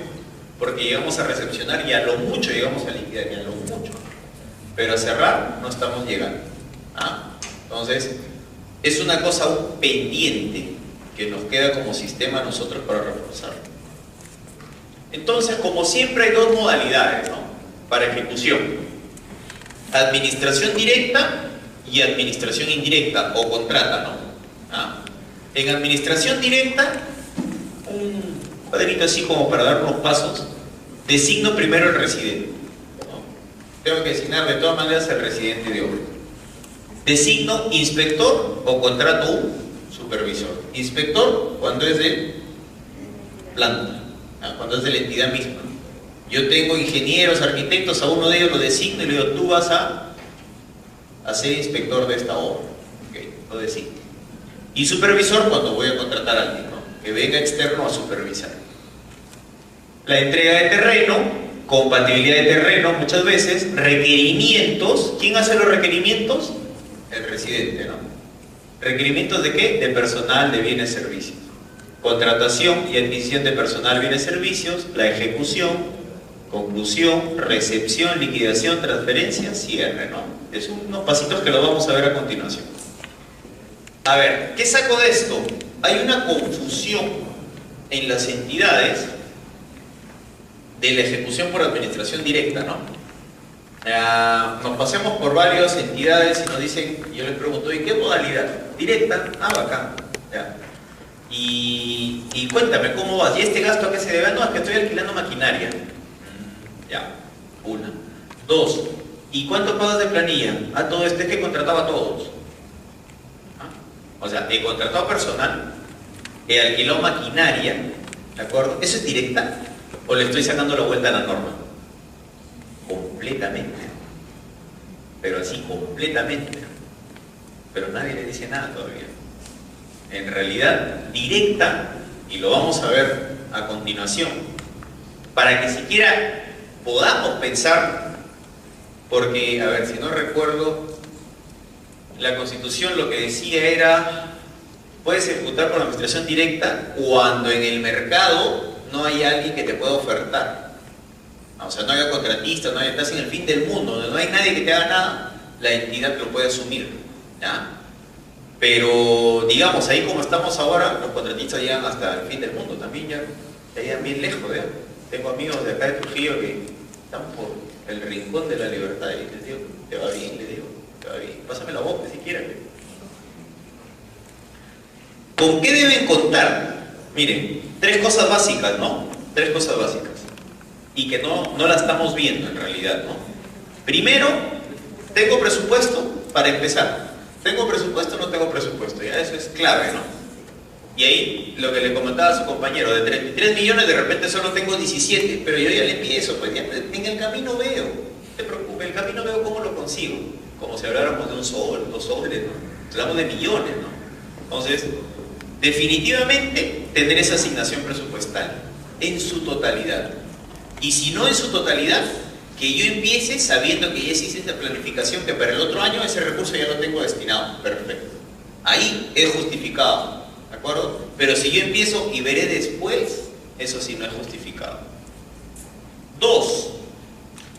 porque llegamos a recepcionar y a lo mucho llegamos a liquidar, y a lo mucho. Pero a cerrar no estamos llegando, ¿ah? Entonces, es una cosa aún pendiente que nos queda como sistema a nosotros para reforzarlo. Entonces, como siempre hay dos modalidades, ¿no?, para ejecución: administración directa y administración indirecta o contrata, ¿no? ¿Ah? En administración directa, un cuadrito así como para dar unos pasos, designo primero el residente, ¿no? Tengo que designar de todas maneras el residente de obra. Designo inspector o contrato un supervisor. Inspector cuando es de planta, ¿no?, cuando es de la entidad misma. Yo tengo ingenieros, arquitectos, a uno de ellos lo designo y le digo, tú vas a ser inspector de esta obra. Okay, lo designo. Y supervisor cuando voy a contratar a alguien, ¿no?, que venga externo a supervisar. La entrega de terreno, compatibilidad de terreno muchas veces, requerimientos. ¿Quién hace los requerimientos? El residente, ¿no? ¿Requerimientos de qué? De personal, de bienes, servicios. Contratación y adquisición de personal, bienes, servicios. La ejecución, conclusión, recepción, liquidación, transferencia, cierre, ¿no? Es unos pasitos que los vamos a ver a continuación. A ver, ¿qué saco de esto? Hay una confusión en las entidades de la ejecución por administración directa, ¿no? Nos pasemos por varias entidades y nos dicen, yo les pregunto, ¿y qué modalidad? Directa, bacán, ya. Y cuéntame, ¿cómo vas? ¿Y este gasto a qué se debe? No, es que estoy alquilando maquinaria. Ya, una. Dos, ¿y cuánto pagas de planilla? Todo este que contrataba a todos. O sea, he contratado personal, he alquilado maquinaria, ¿de acuerdo? ¿Eso es directa? ¿O le estoy sacando la vuelta a la norma? Completamente. Pero así, completamente. Pero nadie le dice nada todavía. En realidad, directa, y lo vamos a ver a continuación, para que siquiera podamos pensar, porque, a ver, si no recuerdo, la Constitución lo que decía era, puedes ejecutar por administración directa cuando en el mercado no hay alguien que te pueda ofertar. O sea, no haya contratistas, estás en el fin del mundo, donde no hay nadie que te haga nada, la entidad lo puede asumir, ¿ya? Pero, digamos, ahí como estamos ahora, los contratistas llegan hasta el fin del mundo también, ya llegan bien lejos, ¿eh? Tengo amigos de acá de Trujillo que están por el rincón de la libertad y les digo, te va bien, le digo, te va bien, pásame la boca si quieres. ¿Con qué deben contar? Miren, tres cosas básicas, ¿no? Tres cosas básicas. Y que no la estamos viendo en realidad, ¿no? Primero, ¿tengo presupuesto? Para empezar, ¿tengo presupuesto o no tengo presupuesto? Ya eso es clave, ¿no? Y ahí, lo que le comentaba a su compañero, de 33 millones de repente solo tengo 17, pero yo ya le empiezo, pues ya en el camino veo, no te preocupes, en el camino veo cómo lo consigo, como si habláramos de un sol, 2 soles, ¿no? Hablamos de millones, ¿no? Entonces, definitivamente, tener esa asignación presupuestal en su totalidad. Y si no en su totalidad, que yo empiece sabiendo que ya hice esta planificación, que para el otro año ese recurso ya lo tengo destinado. Perfecto. Ahí es justificado, ¿de acuerdo? Pero si yo empiezo y veré después, eso sí no es justificado. 2.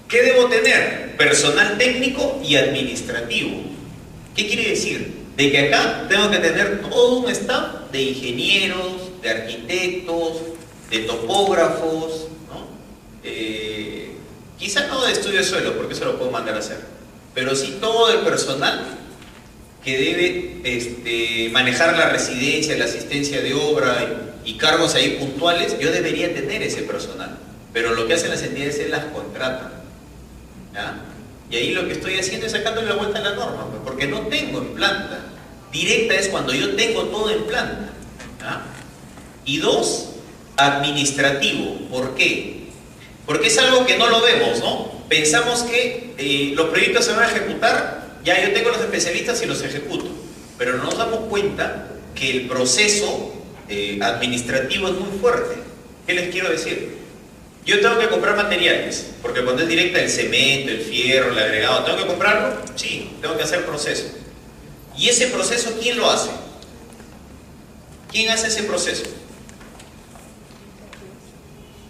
¿Qué debo tener? Personal técnico y administrativo. ¿Qué quiere decir? De que acá tengo que tener todo un staff de ingenieros, de arquitectos, de topógrafos, ¿no? Quizá no de estudio de suelo, porque eso lo puedo mandar a hacer, pero sí todo el personal que debe manejar la residencia, la asistencia de obra y cargos ahí puntuales. Yo debería tener ese personal, pero lo que hacen las entidades es las contratan, ¿ya? Y ahí lo que estoy haciendo es sacándole la vuelta a la norma, pues, porque no tengo en planta. Directa es cuando yo tengo todo en planta, ¿ya? Y 2, administrativo. ¿Por qué? Porque es algo que no lo vemos, ¿no? Pensamos que los proyectos se van a ejecutar, ya yo tengo los especialistas y los ejecuto, pero no nos damos cuenta que el proceso administrativo es muy fuerte. ¿Qué les quiero decir? Yo tengo que comprar materiales, porque cuando es directa el cemento, el fierro, el agregado, ¿tengo que comprarlo? Sí, tengo que hacer proceso. ¿Y ese proceso quién lo hace? ¿Quién hace ese proceso?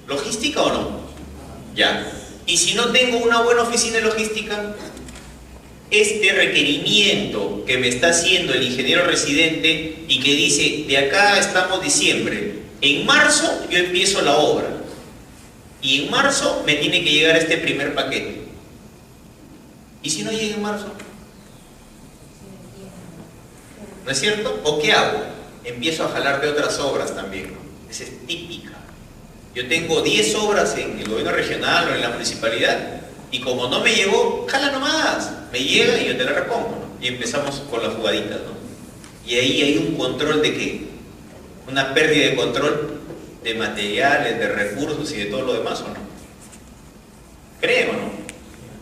¿Logística o no? Ya. Y si no tengo una buena oficina de logística, este requerimiento que me está haciendo el ingeniero residente y que dice, de acá estamos diciembre, en marzo yo empiezo la obra y en marzo me tiene que llegar este primer paquete. ¿Y si no llega en marzo? ¿No es cierto? ¿O qué hago? Empiezo a jalar de otras obras también, ¿no? Esa es típica. Yo tengo 10 obras en el gobierno regional o en la municipalidad y como no me llegó, jala nomás. Me llega y yo te la repongo, ¿no? Y empezamos con las jugaditas, ¿no? Y ahí hay un control de ¿qué? Una pérdida de control de materiales, de recursos y de todo lo demás, ¿o no? ¿Creen o no?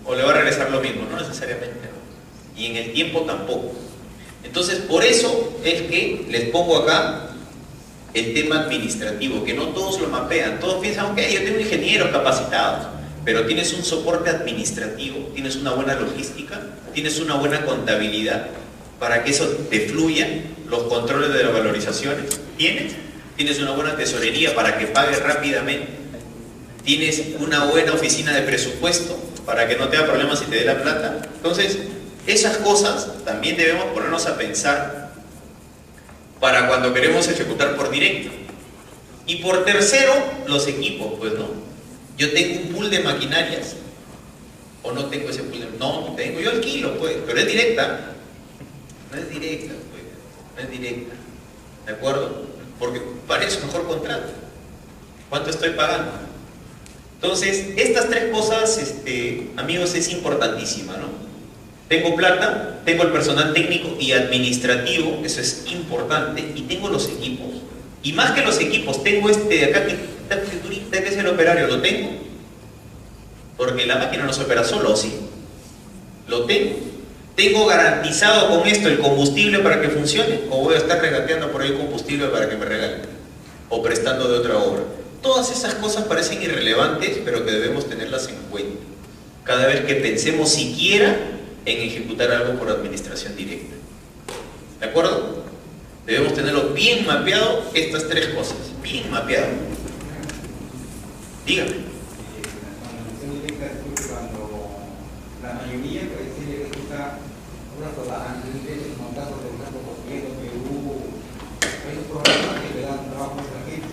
¿O le va a regresar lo mismo? No necesariamente, ¿no? Y en el tiempo tampoco. Entonces, por eso es que les pongo acá el tema administrativo, que no todos lo mapean. Todos piensan, ok, yo tengo ingenieros capacitados, pero tienes un soporte administrativo, tienes una buena logística, tienes una buena contabilidad para que eso te fluya, los controles de las valorizaciones. ¿Tienes una buena tesorería para que pagues rápidamente? ¿Tienes una buena oficina de presupuesto para que no te haga problemas si te dé la plata? Entonces, esas cosas también debemos ponernos a pensar para cuando queremos ejecutar por directo. Y por tercero, los equipos, pues no. Yo tengo un pool de maquinarias, o no tengo ese pool de... No tengo, yo alquilo, pues, pero es directa. No es directa, pues, no es directa. ¿De acuerdo? Porque para eso mejor contrato. ¿Cuánto estoy pagando? Entonces, estas tres cosas, amigos, es importantísima, ¿no? Tengo plata, tengo el personal técnico y administrativo, eso es importante, y tengo los equipos. Y más que los equipos, tengo este de acá, que es el operario, ¿lo tengo? Porque la máquina no se opera solo, ¿o sí? ¿Lo tengo? ¿Tengo garantizado con esto el combustible para que funcione? ¿O voy a estar regateando por ahí combustible para que me regalen? ¿O prestando de otra obra? Todas esas cosas parecen irrelevantes, pero que debemos tenerlas en cuenta cada vez que pensemos siquiera en ejecutar algo por administración directa. ¿De acuerdo? Debemos tenerlo bien mapeado, estas tres cosas, bien mapeado. Dígame. Cuando la mayoría parece ejecuta una sola antes como caso de Blanco Copiero, Perú, hay unos programas que le dan trabajo a la gente.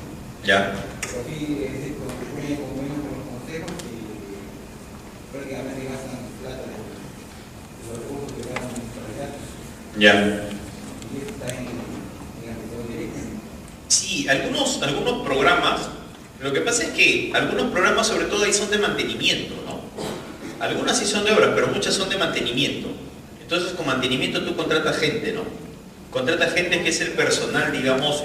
Ya. Pero aquí es decir, construyen convenios con los consejos y prácticamente gastan plata de los recursos que dan a la municipalidad. Ya. Y eso está en administración directa. Sí, algunos programas, lo que pasa es que algunos programas sobre todo ahí son de mantenimiento, ¿no? Algunas sí son de obras, pero muchas son de mantenimiento. Entonces con mantenimiento tú contratas gente, ¿no? Contratas gente que es el personal, digamos,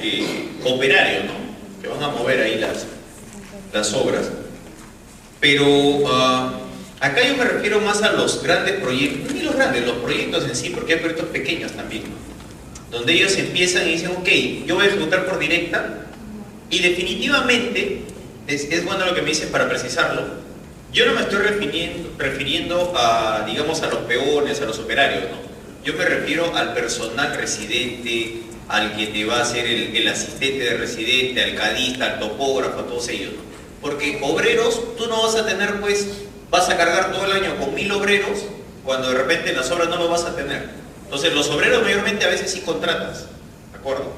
operario, ¿no? Que van a mover ahí las obras. Pero acá yo me refiero más a los grandes proyectos, no ni los grandes, los proyectos en sí, porque hay proyectos pequeños también, ¿no? Donde ellos empiezan y dicen, ok, yo voy a ejecutar por directa y definitivamente, es bueno lo que me dicen para precisarlo, yo no me estoy refiriendo a, digamos, a los peones, a los operarios, ¿no? Yo me refiero al personal residente, al que te va a hacer el asistente de residente, al cadista, al topógrafo, a todos ellos, ¿no? Porque obreros, tú no vas a tener, pues, vas a cargar todo el año con 1000 obreros, cuando de repente en las obras no lo vas a tener. Entonces los obreros mayormente a veces sí contratas, ¿de acuerdo?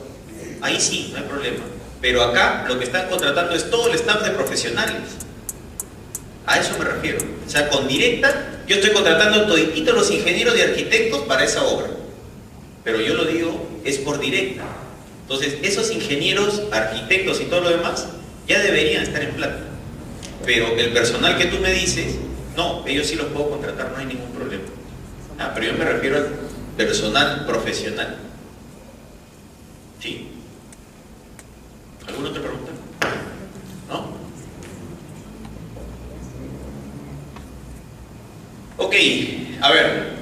Ahí sí, no hay problema. Pero acá lo que están contratando es todo el staff de profesionales. A eso me refiero. O sea, con directa, yo estoy contratando todititos los ingenieros y arquitectos para esa obra. Pero yo lo digo, es por directa. Entonces, esos ingenieros, arquitectos y todo lo demás, ya deberían estar en plata. Pero el personal que tú me dices, no, ellos sí los puedo contratar, no hay ningún problema. Pero yo me refiero al personal profesional. ¿Sí? ¿Alguna otra pregunta? ¿No? Ok, a ver.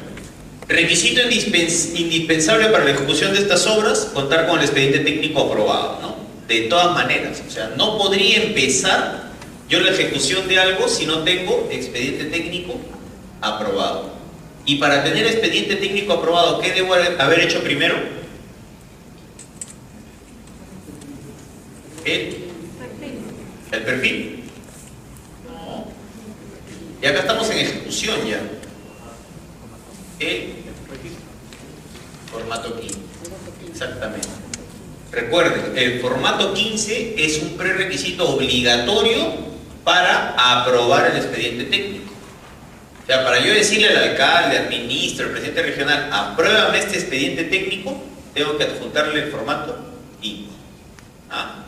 Requisito indispensable para la ejecución de estas obras, contar con el expediente técnico aprobado, ¿no? De todas maneras, o sea, no podría empezar yo la ejecución de algo si no tengo expediente técnico aprobado. Y para tener expediente técnico aprobado, ¿qué debo haber hecho primero? ¿El perfil? No. Y acá estamos en ejecución ya. El formato 15. Exactamente. Recuerden, el formato 15 es un prerequisito obligatorio para aprobar el expediente técnico. O sea, para yo decirle al alcalde, al ministro, al presidente regional, apruébame este expediente técnico, tengo que adjuntarle el formato 15. ¿Ah?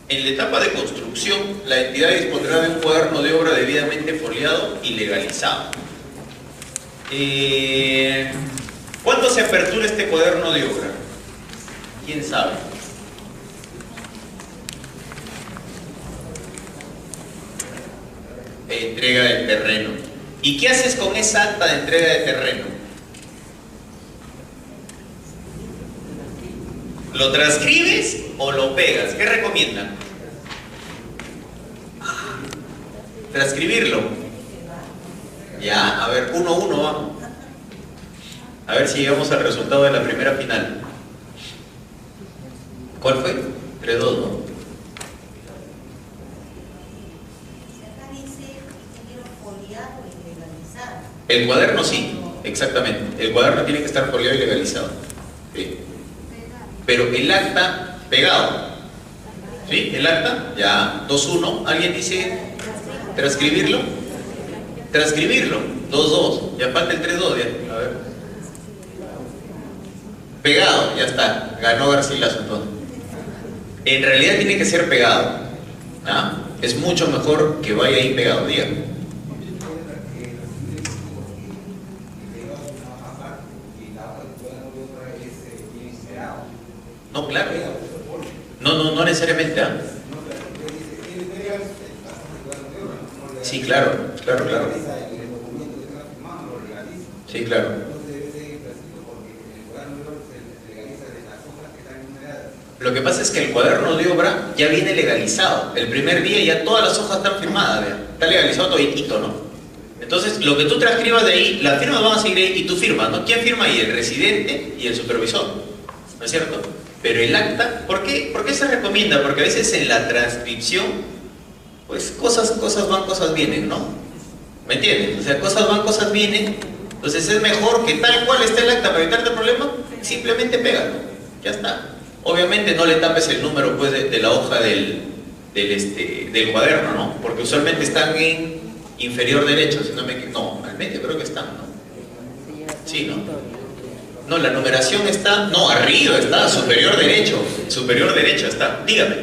En la etapa de construcción, la entidad dispondrá de un cuaderno de obra debidamente foliado y legalizado. ¿Cuándo se apertura este cuaderno de obra? ¿Quién sabe? Entrega del terreno. ¿Y qué haces con esa acta de entrega de terreno? ¿Lo transcribes o lo pegas? ¿Qué recomiendan? Transcribirlo. Ya, a ver, 1-1 vamos. A ver si llegamos al resultado de la primera final. ¿Cuál fue? 3-2, ¿no? Acá dice ingeniero foliado y legalizado. El cuaderno sí, exactamente. El cuaderno tiene que estar foliado y legalizado. Sí. Pero el acta pegado. ¿Sí? El acta, ya, 2-1. ¿Alguien dice transcribirlo? Transcribirlo, 2-2. Ya falta el 3-2, ya. A ver. Pegado, ya está. Ganó Garcilaso entonces. En realidad tiene que ser pegado. ¿Ah? Es mucho mejor que vaya ahí pegado, diga. No, claro. No necesariamente, ¿ah? Sí, claro. Sí, claro. Lo que pasa es que el cuaderno de obra ya viene legalizado. El primer día ya todas las hojas están firmadas, ¿vea? Está legalizado toditito, ¿no? Entonces, lo que tú transcribas de ahí, las firmas van a seguir ahí y tú firmas, ¿no? ¿Quién firma ahí? El residente y el supervisor, ¿no es cierto? Pero el acta, ¿por qué se recomienda? Porque a veces en la transcripción, pues cosas van, cosas vienen, ¿no? ¿Me entiendes? O sea, cosas van, cosas vienen. Entonces es mejor que tal cual esté el acta para evitarte problema, simplemente pégalo, ya está. Obviamente no le tapes el número pues de la hoja del cuaderno, ¿no? Porque usualmente están en inferior derecho, si no me equivoco. No, al medio creo que están, ¿no? Sí, ¿no? No, la numeración está, no, arriba está, superior derecho está, dígame.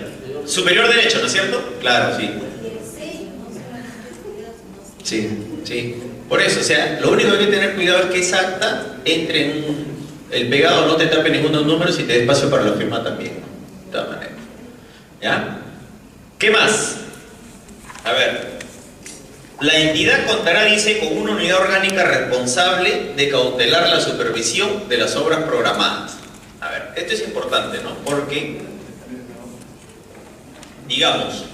Superior derecho, ¿no es cierto? Claro, sí. Sí. Por eso, o sea, lo único que hay que tener cuidado es que esa acta entre en el pegado, no te tape ninguno de los números y te dé espacio para la firma también, ¿no? De todas maneras. ¿Ya? ¿Qué más? A ver. La entidad contará, dice, con una unidad orgánica responsable de cautelar la supervisión de las obras programadas. A ver, esto es importante, ¿no? Porque, digamos,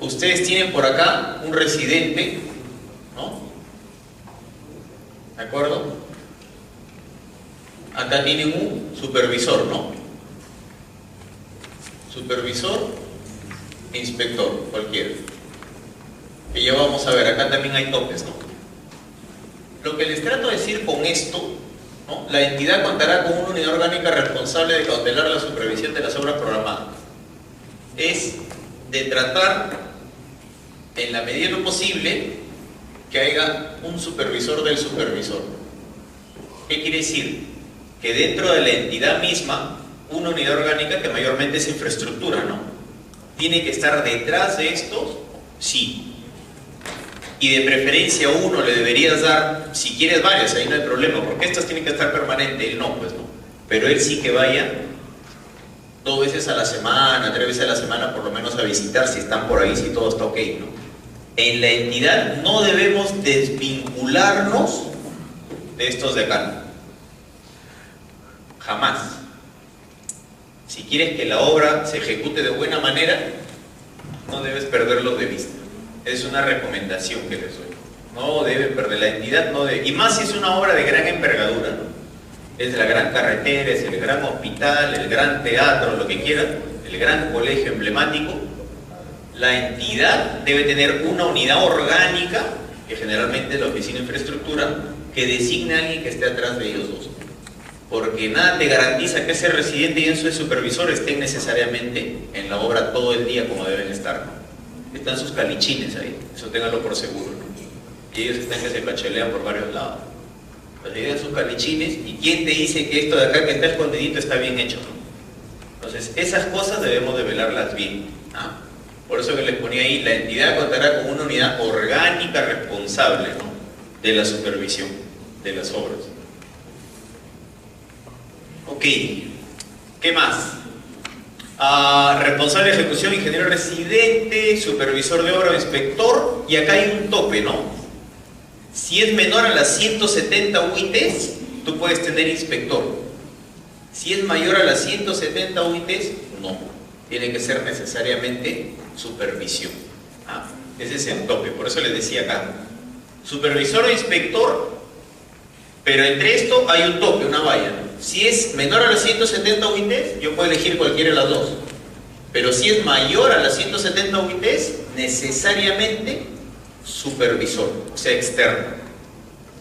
ustedes tienen por acá un residente, ¿no? ¿De acuerdo? Acá tienen un supervisor, ¿no? Supervisor, inspector, cualquiera. Que ya vamos a ver, acá también hay topes, ¿no? Lo que les trato de decir con esto, ¿no? La entidad contará con una unidad orgánica responsable de cautelar la supervisión de las obras programadas. Es de tratar, en la medida de lo posible, que haya un supervisor del supervisor. ¿Qué quiere decir? Que dentro de la entidad misma, una unidad orgánica que mayormente es infraestructura, ¿no? ¿Tiene que estar detrás de estos? Sí. y de preferencia uno le deberías dar, si quieres varios, ahí no hay problema, porque estas tienen que estar permanentes, él no, pues no. Pero él sí que vaya 2 veces a la semana, 3 veces a la semana por lo menos a visitar si están por ahí, si todo está ok, ¿no? En la entidad no debemos desvincularnos de estos decanos. Jamás. Si quieres que la obra se ejecute de buena manera, no debes perderlo de vista. Es una recomendación que les doy. No deben perder la entidad, no debe, y más si es una obra de gran envergadura, ¿no? Es la gran carretera, es el gran hospital, el gran teatro, lo que quieran, el gran colegio emblemático. La entidad debe tener una unidad orgánica, que generalmente es la oficina de infraestructura, que designe a alguien que esté atrás de ellos dos. Porque nada te garantiza que ese residente y ese supervisor estén necesariamente en la obra todo el día como deben estar, ¿no? Están sus calichines ahí, eso ténganlo por seguro, ¿no? Y ellos están que se cachelean por varios lados. Pues llegan sus calichines, y ¿quién te dice que esto de acá que está escondidito está bien hecho, ¿no? Entonces, esas cosas debemos de velarlas bien, ¿no? Por eso que les ponía ahí, la entidad contará con una unidad orgánica responsable, ¿no?, de la supervisión de las obras. Ok, ¿qué más? Responsable de ejecución, ingeniero residente, supervisor de obra o inspector, y acá hay un tope, ¿no? Si es menor a las 170 UITs, tú puedes tener inspector. Si es mayor a las 170 UITs, no. Tiene que ser necesariamente supervisión. Ese es el tope, por eso les decía acá. Supervisor o inspector, pero entre esto hay un tope, una valla, ¿no? Si es menor a las 170 UITs, yo puedo elegir cualquiera de las dos. Pero si es mayor a las 170 UITs, necesariamente supervisor, o sea, externo.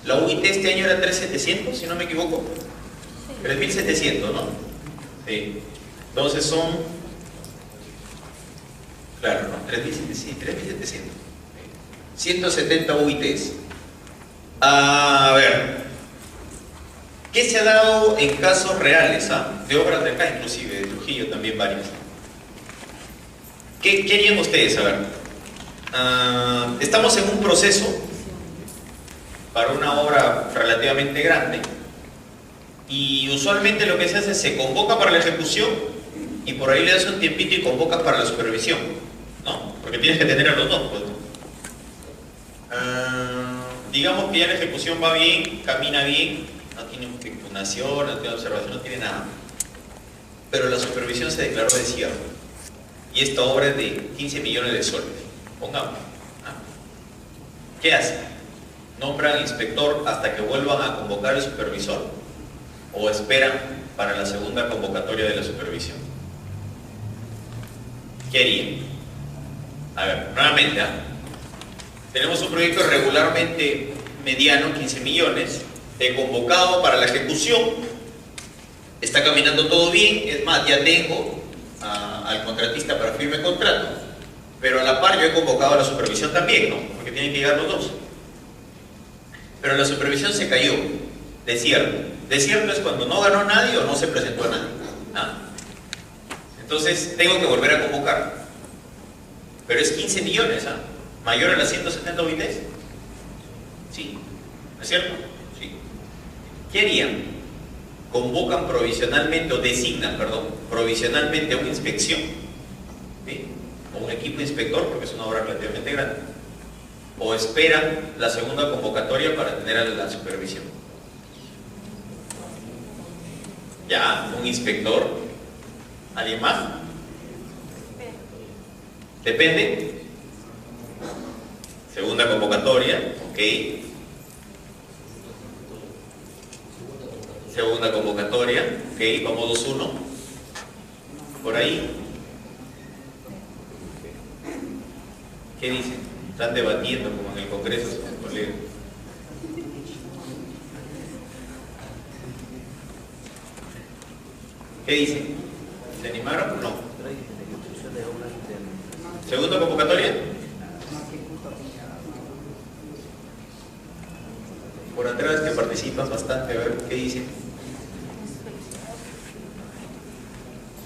La UIT este año era 3.700, si no me equivoco. 3.700, ¿no? Sí. Entonces son... Claro, ¿no? 3.700, sí, 3.700. 170 UITs. A ver... ¿Qué se ha dado en casos reales, de obras de acá, inclusive de Trujillo también varias? ¿Qué querían ustedes saber? Estamos en un proceso para una obra relativamente grande y usualmente lo que se hace es se convoca para la ejecución y por ahí le das un tiempito y convocas para la supervisión, ¿no? Porque tienes que tener a los dos, pues. Digamos que ya la ejecución va bien, camina bien, no tiene impugnación, no tiene observación, no tiene nada. Pero la supervisión se declaró de cierre. Y esta obra es de 15 millones de soles. Pongamos. ¿Qué hacen? ¿Nombran inspector hasta que vuelvan a convocar al supervisor? ¿O esperan para la segunda convocatoria de la supervisión? ¿Qué harían? A ver, nuevamente, tenemos un proyecto regularmente mediano, 15 millones. He convocado para la ejecución, está caminando todo bien, es más, ya tengo al contratista para firme contrato, pero a la par yo he convocado a la supervisión también, ¿no? Porque tienen que llegar los dos. Pero la supervisión se cayó, desierto. Desierto es cuando no ganó nadie o no se presentó a nadie. Entonces tengo que volver a convocar. Pero es 15 millones, mayor a las 170 UITs. Sí, ¿no es cierto? ¿Qué harían? Convocan provisionalmente, o designan, perdón, provisionalmente a una inspección, ¿sí?, o un equipo inspector, porque es una obra relativamente grande, o esperan la segunda convocatoria para tener a la supervisión. Ya, un inspector. ¿Alguien más? Depende. Segunda convocatoria, ok. Segunda convocatoria, ok, vamos 2-1. Por ahí. ¿Qué dicen? Están debatiendo como en el Congreso sus colegas. ¿Qué dicen? ¿Se animaron o no? ¿Segunda convocatoria? Por atrás que participan bastante, a ver, ¿qué dicen?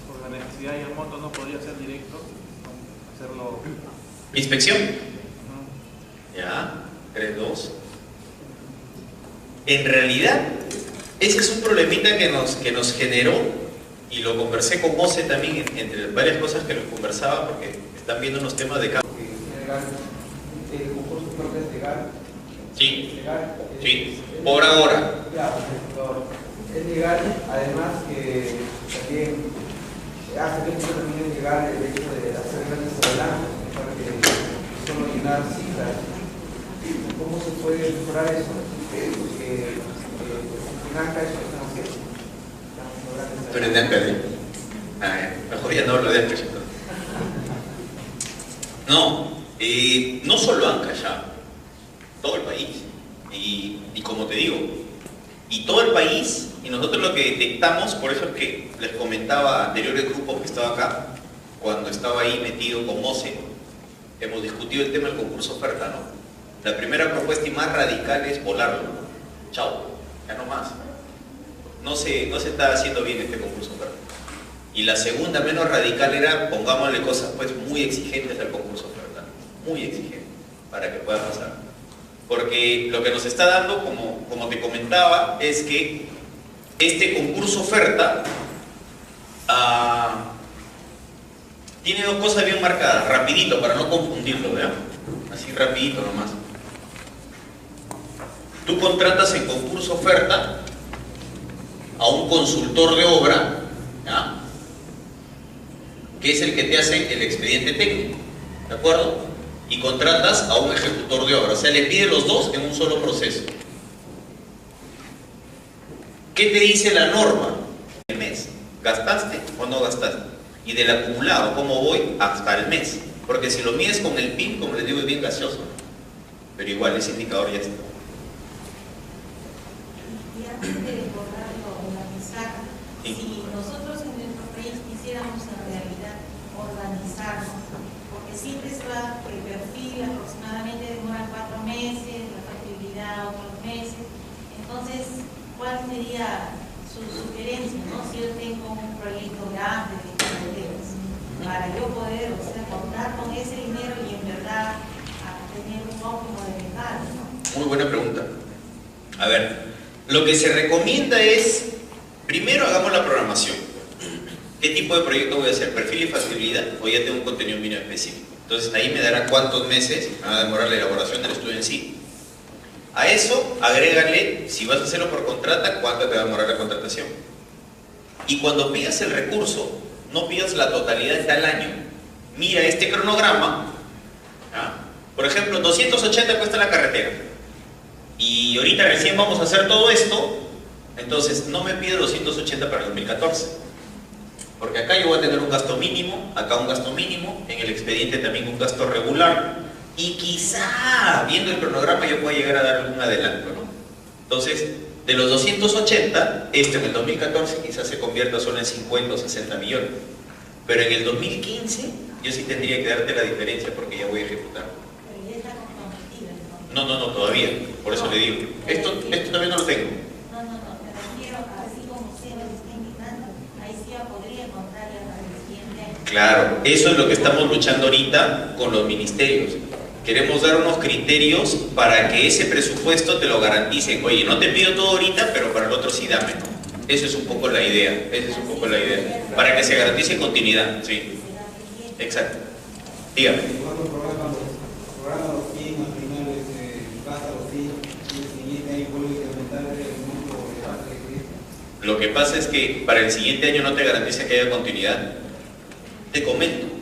Por la necesidad y el monto no podría ser directo, hacerlo... ¿Inspección? Ya. 3, 2. En realidad, ese es un problemita que nos generó, y lo conversé con Mose también, entre varias cosas que lo conversaba, porque están viendo unos temas de cambio. ¿El concurso propio es legal? Sí, ¿Legal? sí, por ahora. Claro, es legal, además que también hace tiempo también es legal el hecho de hacer grandes adelantos, para que solo llenar cifras. ¿Cómo se puede mejorar eso? Porque en ANCA eso están haciendo. Tú eres de Anca, ¿sí? Mejor ya no hablo de Anca. No, no solo Anca ya, todo el país. Y como te digo, y todo el país, y nosotros lo que detectamos, por eso es que les comentaba anteriores grupos que estaba acá, cuando estaba ahí metido con Mose, hemos discutido el tema del concurso oferta, ¿no? La primera propuesta y más radical es volarlo. Chao, ya no más. No se está haciendo bien este concurso oferta. Y la segunda, menos radical, era pongámosle cosas pues muy exigentes al concurso oferta. Muy exigentes, para que pueda pasar. Porque lo que nos está dando, como te comentaba, es que este concurso oferta tiene dos cosas bien marcadas, rapidito, para no confundirlo, ¿verdad? Así rapidito nomás. Tú contratas en concurso oferta a un consultor de obra, ¿ya? Que es el que te hace el expediente técnico, ¿de acuerdo? Y contratas a un ejecutor de obra, o sea, le pide los dos en un solo proceso. ¿Qué te dice la norma? El mes, ¿gastaste o no gastaste? Y del acumulado, ¿cómo voy? Hasta el mes. Porque si lo mides con el PIB, como les digo, es bien gaseoso. Pero igual, ese indicador ya está. Y antes de recordarlo, organizar, Sí. si nosotros en nuestro país quisiéramos en realidad organizarnos, porque siempre se va el perfil, aproximadamente demora 4 meses, la factibilidad otros meses, entonces, ¿cuál sería su sugerencia, no? Si yo tengo un proyecto grande de carreteras, para yo poder, o sea, contar con ese dinero y en verdad tener un óptimo de mercado, ¿no? Muy buena pregunta. A ver, lo que se recomienda es, primero hagamos la programación. ¿Qué tipo de proyecto voy a hacer? ¿Perfil y factibilidad? O ya tengo un contenido mínimo específico. Entonces ahí me dará cuántos meses va a demorar la elaboración del estudio en sí. A eso, agrégale, si vas a hacerlo por contrata, cuánto te va a demorar la contratación. Y cuando pidas el recurso, no pidas la totalidad de tal año. Mira este cronograma, ¿ya? Por ejemplo, 280 cuesta la carretera. Y ahorita recién vamos a hacer todo esto, entonces no me pide 280 para el 2014. Porque acá yo voy a tener un gasto mínimo, acá un gasto mínimo, en el expediente también un gasto regular, y quizá, viendo el cronograma, yo pueda llegar a dar algún adelanto, ¿no? Entonces, de los 280, esto en el 2014 quizás se convierta solo en 50 o 60 millones. Pero en el 2015, yo sí tendría que darte la diferencia porque ya voy a ejecutar. Pero ya está comprometida, ¿no? No, todavía, por eso le digo. Esto todavía no lo tengo. No, me refiero a así como se lo está indicando, ahí sí ya podría contar ya para el siguiente año. Claro, eso es lo que estamos luchando ahorita con los ministerios. Queremos dar unos criterios para que ese presupuesto te lo garantice. Oye, no te pido todo ahorita, pero para el otro sí dame. Esa es un poco la idea. Para que se garantice continuidad. Sí, exacto. Dígame. Cuando programa los fines, al final gasta los fines, y el siguiente año vuelve a incrementar el monto de gasto de crédito. Lo que pasa es que para el siguiente año no te garantiza que haya continuidad. Te comento.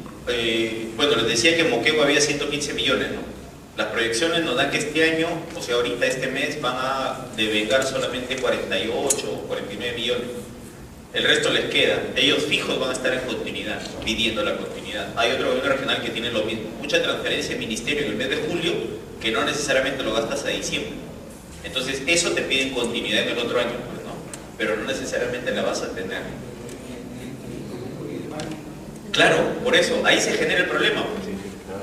Bueno, les decía que Moquegua había 115 millones, ¿no? Las proyecciones nos dan que este año, o sea, ahorita este mes, van a devengar solamente 48 o 49 millones. El resto les queda. Ellos fijos van a estar en continuidad, pidiendo la continuidad. Hay otro gobierno regional que tiene lo mismo. Mucha transferencia del ministerio en el mes de julio, que no necesariamente lo gastas a diciembre. Entonces, eso te pide continuidad en el otro año, pues, ¿no? Pero no necesariamente la vas a tener. Claro, por eso, ahí se genera el problema.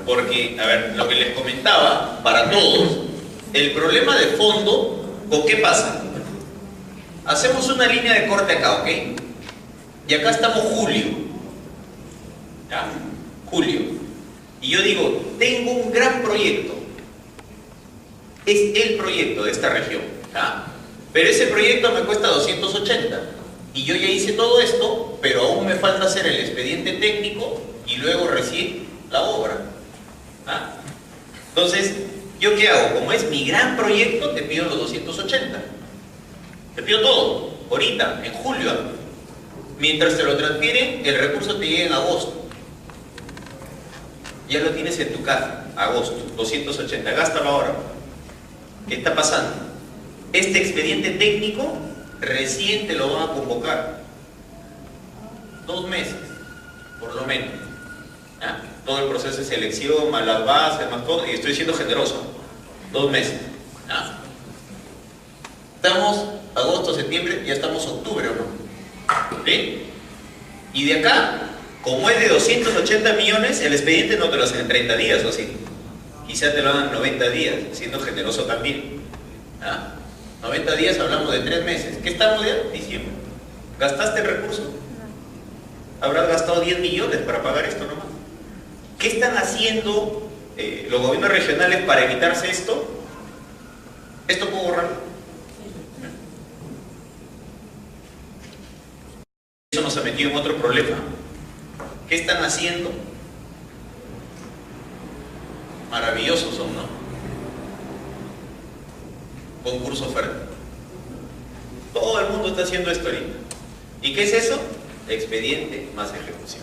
Porque, a ver, lo que les comentaba, para todos, el problema de fondo, ¿con qué pasa? Hacemos una línea de corte acá, ¿ok? Y acá estamos julio. ¿Ya? Julio. Y yo digo, tengo un gran proyecto. es el proyecto de esta región, ¿ah? Pero ese proyecto me cuesta 280 y yo ya hice todo esto, pero aún me falta hacer el expediente técnico y luego recién la obra, ¿ah? Entonces, ¿yo qué hago? Como es mi gran proyecto, te pido los 280, te pido todo, ahorita, en julio. Mientras te lo transfieren, el recurso te llega en agosto. Ya lo tienes en tu casa, agosto, 280, gástalo ahora. ¿Qué está pasando? Este expediente técnico recién te lo van a convocar. 2 meses, por lo menos. ¿Ah? Todo el proceso de selección, más las bases, más todo, y estoy siendo generoso. 2 meses. ¿Ah? Estamos agosto, septiembre, ya estamos octubre, ¿o no? ¿Sí? Y de acá, como es de 280 millones, el expediente no te lo hacen en 30 días, ¿o sí? Quizá te lo hagan en 90 días, siendo generoso también. ¿Ah? 90 días hablamos de 3 meses. ¿Qué estamos ya? Diciembre. ¿Gastaste el recurso? Habrás gastado 10 millones para pagar esto nomás. ¿Qué están haciendo los gobiernos regionales para evitarse esto? ¿Esto puedo borrarlo? Eso nos ha metido en otro problema. ¿Qué están haciendo? Maravillosos son, ¿no? Concurso oferta. Todo el mundo está haciendo esto ahorita. ¿Y qué es eso? Expediente más ejecución.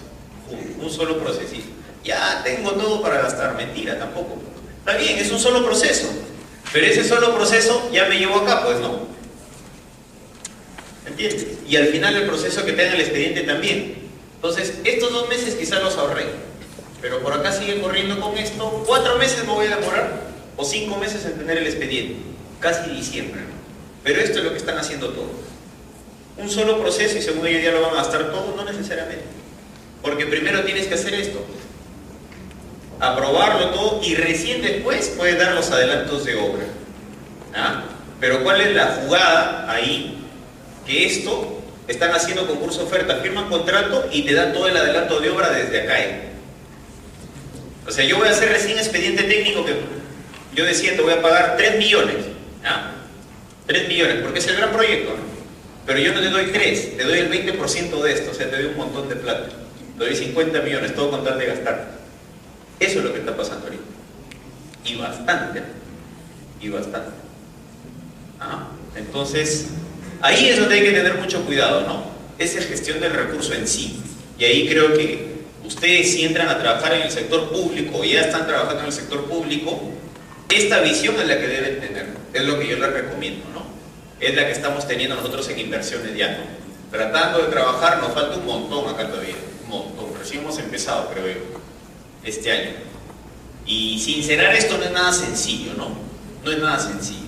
Un solo procesito. Ya tengo todo para gastar. Mentira, tampoco. Está bien, es un solo proceso. Pero ese solo proceso ya me llevó acá, pues no. ¿Entiendes? Y al final el proceso que tenga el expediente también. Entonces, estos 2 meses quizás los ahorré. Pero por acá sigue corriendo con esto. 4 meses me voy a demorar. O 5 meses en tener el expediente. Casi diciembre. Pero esto es lo que están haciendo todos. Un solo proceso y según ellos ya lo van a gastar todo, no necesariamente. Porque primero tienes que hacer esto. Aprobarlo todo y recién después puedes dar los adelantos de obra. ¿Ah? Pero ¿cuál es la jugada ahí? Que esto están haciendo concurso oferta, firman contrato y te dan todo el adelanto de obra desde acá. O sea, yo voy a hacer recién expediente técnico que yo decía te voy a pagar 3 millones. ¿Ah? 3 millones, porque es el gran proyecto, ¿no? Pero yo no te doy 3, te doy el 20% de esto, o sea, te doy un montón de plata. Te doy 50 millones, todo con tal de gastar. Eso es lo que está pasando ahorita. Y bastante. Y bastante. ¿Ah? Entonces, ahí es donde hay que tener mucho cuidado, ¿no? Esa es gestión del recurso en sí. Y ahí creo que ustedes, si entran a trabajar en el sector público o ya están trabajando en el sector público, esta visión es la que deben tener. Es lo que yo les recomiendo, ¿no? Es la que estamos teniendo nosotros en inversiones ya, ¿no? Tratando de trabajar, nos falta un montón acá todavía. Un montón. Recién hemos empezado, creo yo, este año. Y sincerar esto no es nada sencillo, ¿no? No es nada sencillo.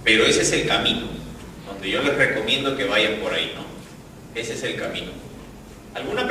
Pero ese es el camino. Donde yo les recomiendo que vayan por ahí, ¿no? Ese es el camino. ¿Alguna